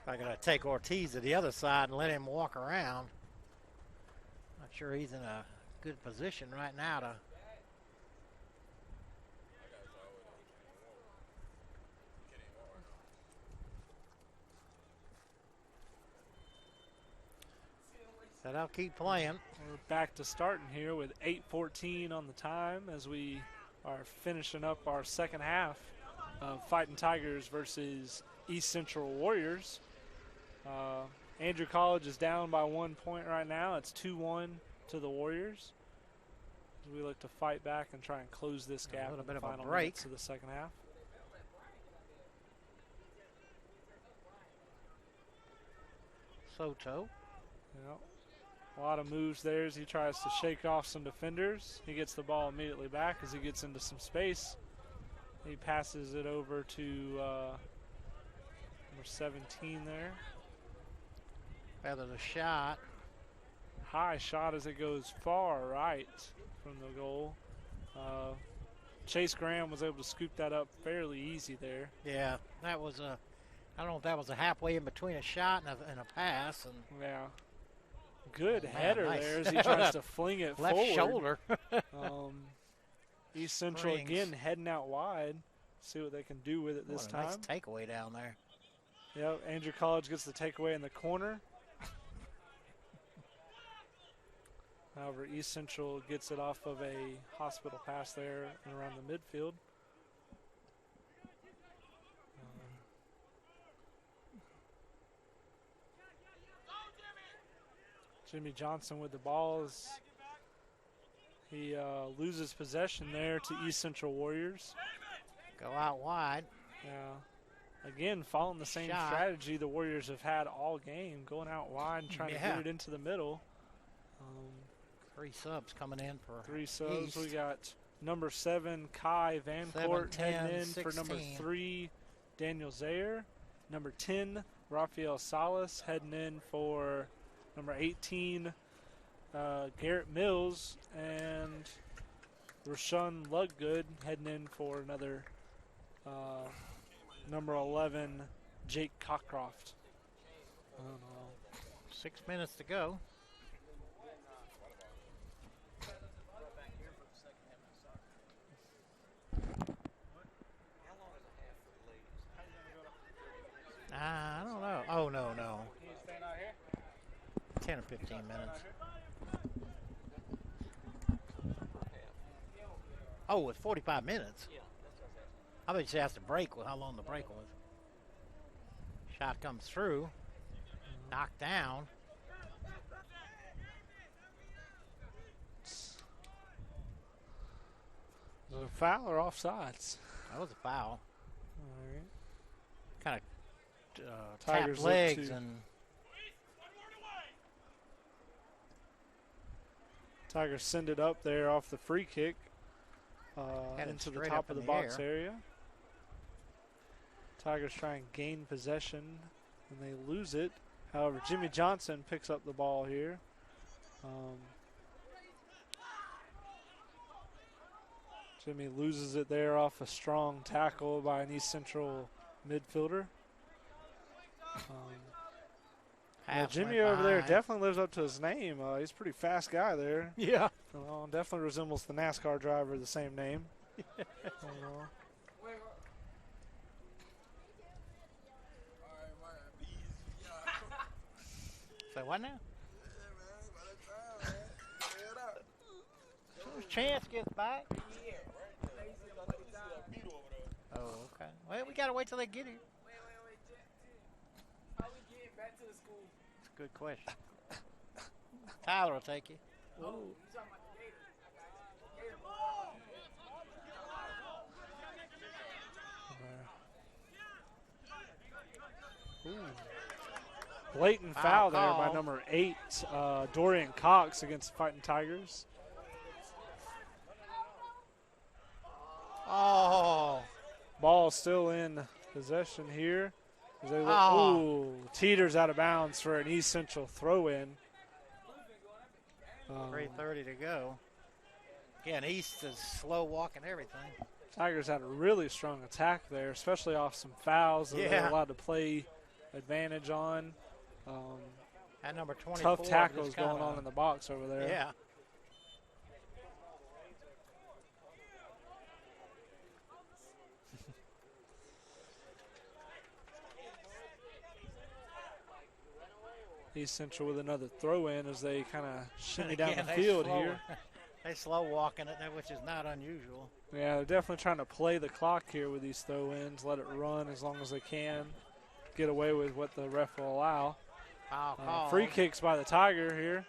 I gotta take Ortiz to the other side and let him walk around. Not sure he's in a good position right now to. But I'll keep playing. We're back to starting here with 8:14 on the time as we are finishing up our second half of Fighting Tigers versus East Central Warriors. Andrew College is down by 1 point right now. It's 2-1 to the Warriors. As we look to fight back and try and close this gap in the final minutes of the second half. Soto. Yep. A lot of moves there as he tries to shake off some defenders. He gets the ball immediately back as he gets into some space. He passes it over to number 17 there. Feathers a shot. High shot as it goes far right from the goal. Chase Graham was able to scoop that up fairly easy there. Yeah, that was a, I don't know if that was a halfway in between a shot and a pass. And yeah. Good header nice. there as he tries to fling it left forward. shoulder. East Central Springs. again heading out wide. See what they can do with it this What a time. nice takeaway down there. Yep, Andrew College gets the takeaway in the corner. However, East Central gets it off of a hospital pass there and around the midfield. Jimmy Johnson with the ball as he loses possession there to East Central Warriors. Go out wide. Yeah. Again, following the same strategy the Warriors have had all game, going out wide and trying to get it into the middle. 3 subs coming in for 3 subs. East. We got number 7, Kai Vancourt, 7, 10, heading in 16. for number 3, Daniel Zaire. Number 10, Rafael Salas, heading in for number 18, Garrett Mills. And Rashawn Ludgood heading in for another number 11, Jake Cockcroft. I don't know. 6 minutes to go. I don't know. Oh, no. 10 or 15 minutes. Oh, it's 45 minutes. I bet you have to break with how long the break was. Shot comes through. Knocked down. Was it a foul or offsides? That was a foul. All right. Kind of Tigers tapped legs look to- and Tigers send it up there off the free kick Had it into the straight top up of in the the box air. area. Tigers try and gain possession, and they lose it. However, Jimmy Johnson picks up the ball here. Jimmy loses it there off a strong tackle by an East Central midfielder. half Jimmy went over there behind. definitely lives up to his name. He's a pretty fast guy there. Yeah. Definitely resembles the NASCAR driver of the same name. So what now? Chance gets back. Oh, okay. Well, we gotta wait till they get here. How we getting back to the school? It's a good question. Tyler will take you. Oh, you talking about the Gators? Blatant foul there by number 8, Dorian Cox against Fighting Tigers. Oh. Ball still in possession here. As they look, Oh. teeters out of bounds for an East Central throw-in. 3:30 to go. Again, East is slow walking everything. Tigers had a really strong attack there, especially off some fouls that they were Yeah. allowed to play advantage on. At number 24. Tough tackles just kinda, going on in the box over there. Yeah. East Central with another throw in as they kind of shimmy down Again, the they field slow- here. They slow walking it, which is not unusual. Yeah, they're definitely trying to play the clock here with these throw ins, let it run as long as they can, get away with what the ref will allow. Foul call. Free kicks by the Tiger here.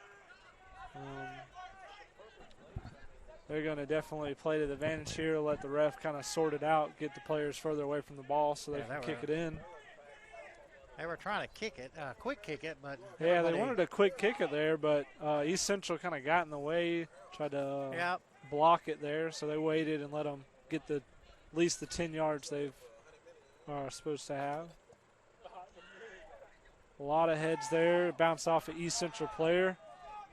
They're going to definitely play to the advantage here, let the ref kind of sort it out, get the players further away from the ball so they Yeah, can that kick was- it in. They were trying to kick it, quick kick it, but Yeah, they everybody- wanted a quick kick it there, but East Central kind of got in the way, tried to Yep. block it there, so they waited and let them get at least the 10 yards they are supposed to have. A lot of heads there, bounce off an East Central player.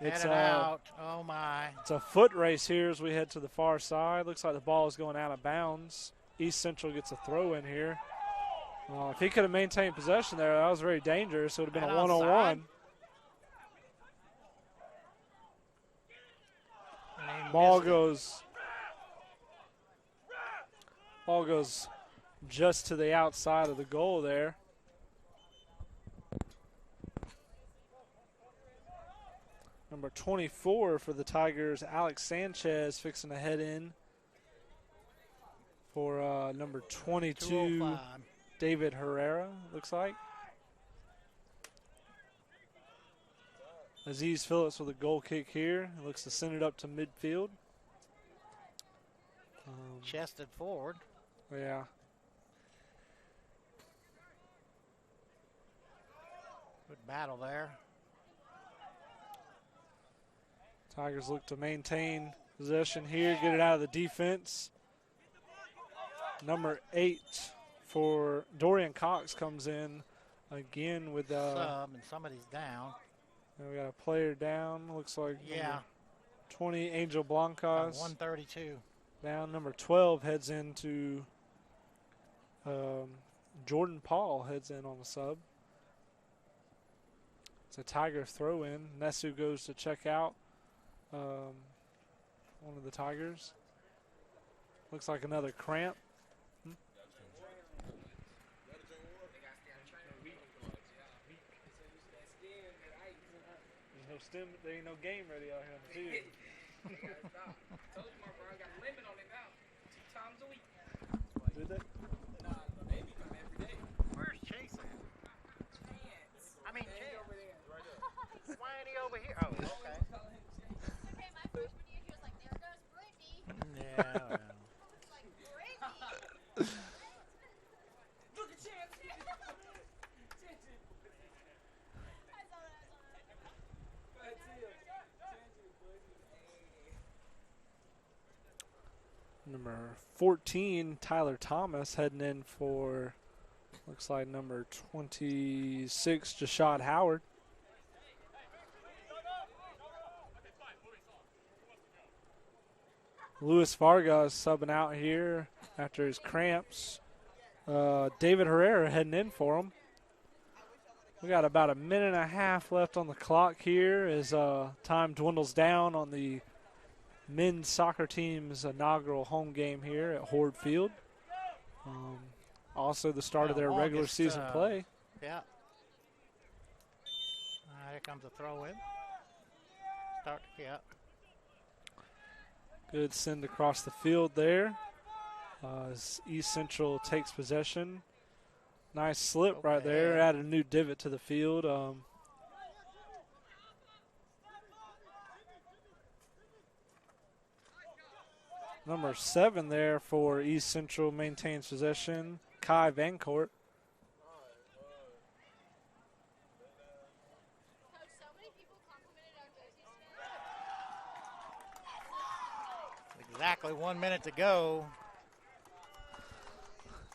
It's Headed out. Oh my! It's a foot race here as we head to the far side. Looks like the ball is going out of bounds. East Central gets a throw in here. If he could have maintained possession there, that was very dangerous. It would have been And a one-on-one. And he Ball missed goes just to the outside of the goal there. Number 24 for the Tigers, Alex Sanchez, fixing to head in for number 22, 205. David Herrera, looks like. Aziz Phillips with a goal kick here. Looks to send it up to midfield. Chested forward. Yeah. Good battle there. Tigers look to maintain possession here, get it out of the defense. Number 8 for Dorian Cox comes in again with Sub, and somebody's down. we got a player down. Looks like Yeah. number 20 Angel Blancas 132. down. Number 12 heads into Jordan Paul heads in on the sub. It's a Tiger throw in. Nesu goes to check out one of the Tigers. Looks like another cramp. There's no stem, there ain't no game ready out here on the field. Told you, my bro, I got a limit on it now. 2 times a week. Did they? Nah, maybe come every day. Where's Chase at? I mean, Chance over there. why ain't he over here? Oh, okay. Okay, my freshman year, he was like, there goes Brittany. Yeah. Well. It's like, Brittany. Look at Chance. Chance. I saw that. That's it. Number 14, Tyler Thomas heading in for, looks like number 26, Jashad Howard. Luis Vargas subbing out here after his cramps. David Herrera heading in for him. We got about a minute and a half left on the clock here as time dwindles down on the men's soccer team's inaugural home game here at Horde Field. Also the start of their regular August, season play. Yeah. Here comes a throw in. Start. Yeah. Good send across the field there. As East Central takes possession. Nice slip right there. Okay. Added a new divot to the field. Number 7 there for East Central maintains possession. Kai Vancourt. Coach, so many people complimented our jerseys today. Exactly 1 minute to go.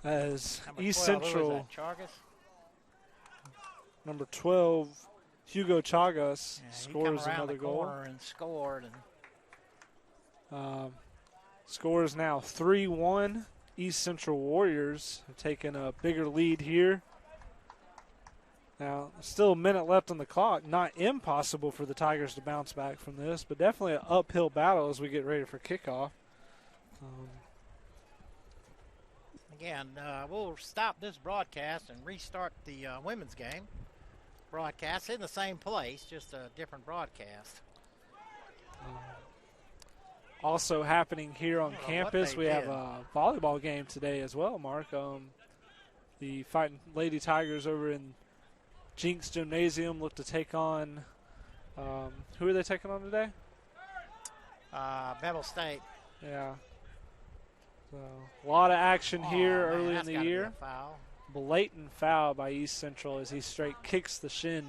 As Number East 12, who was Central, that, Chargas? number 12, Hugo Chagas, Yeah, he scores come around another the goal. corner and scored. And Scores now 3-1. East Central Warriors have taken a bigger lead here. Now, still a minute left on the clock. Not impossible for the Tigers to bounce back from this, but definitely an uphill battle as we get ready for kickoff. Again, we'll stop this broadcast and restart the women's game broadcast in the same place, just a different broadcast. Also happening here on campus, we have did. a volleyball game today as well, Mark. The Fighting Lady Tigers over in Jinx Gymnasium look to take on, who are they taking on today? Bevel State. Yeah. So, a lot of action here Man, early in that's the gotta be year. a foul. Blatant foul by East Central as he straight kicks the shin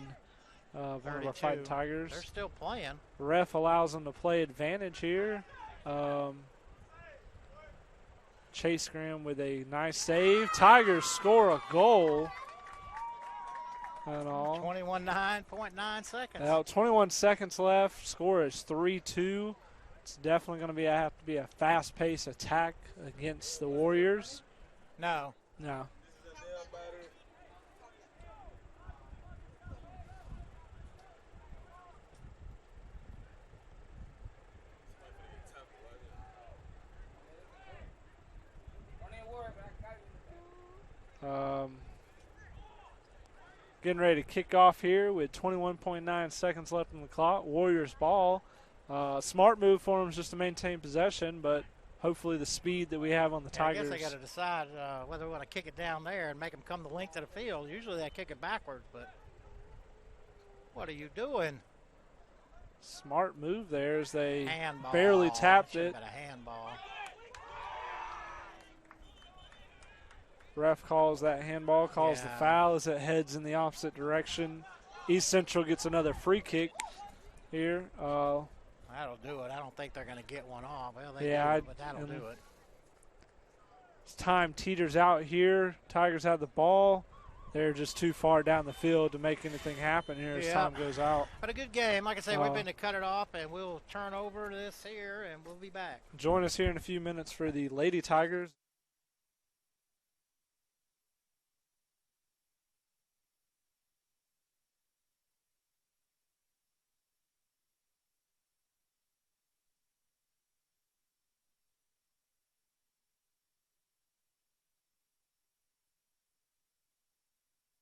of one of our 32. Fighting Tigers. They're still playing. Ref allows them to play advantage here. Chase Graham with a nice save. Tigers score a goal. And all. 21.9 seconds. Now 21 seconds left. Score is 3-2. It's definitely going to have to be a fast-paced attack against the Warriors. No. No. Don't even worry about it. I got it. Getting ready to kick off here with 21.9 seconds left on the clock. Warriors ball. Smart move for them is just to maintain possession, but hopefully the speed that we have on the Yeah, I Tigers. guess they got to decide whether we want to kick it down there and make them come the length of the field. Usually they kick it backwards, but what are you doing? Smart move there as they Handball. barely tapped Should've it. been a handball. Ref calls that handball, calls the Yeah. foul as it heads in the opposite direction. East Central gets another free kick here. That'll do it. I don't think they're going to get one off. Well, they Yeah, do, but that'll do it. As time teeters out here, Tigers have the ball. They're just too far down the field to make anything happen here as Yeah. time goes out. But a good game. Like I say, we've been to cut it off, and we'll turn over this here, and we'll be back. Join us here in a few minutes for the Lady Tigers.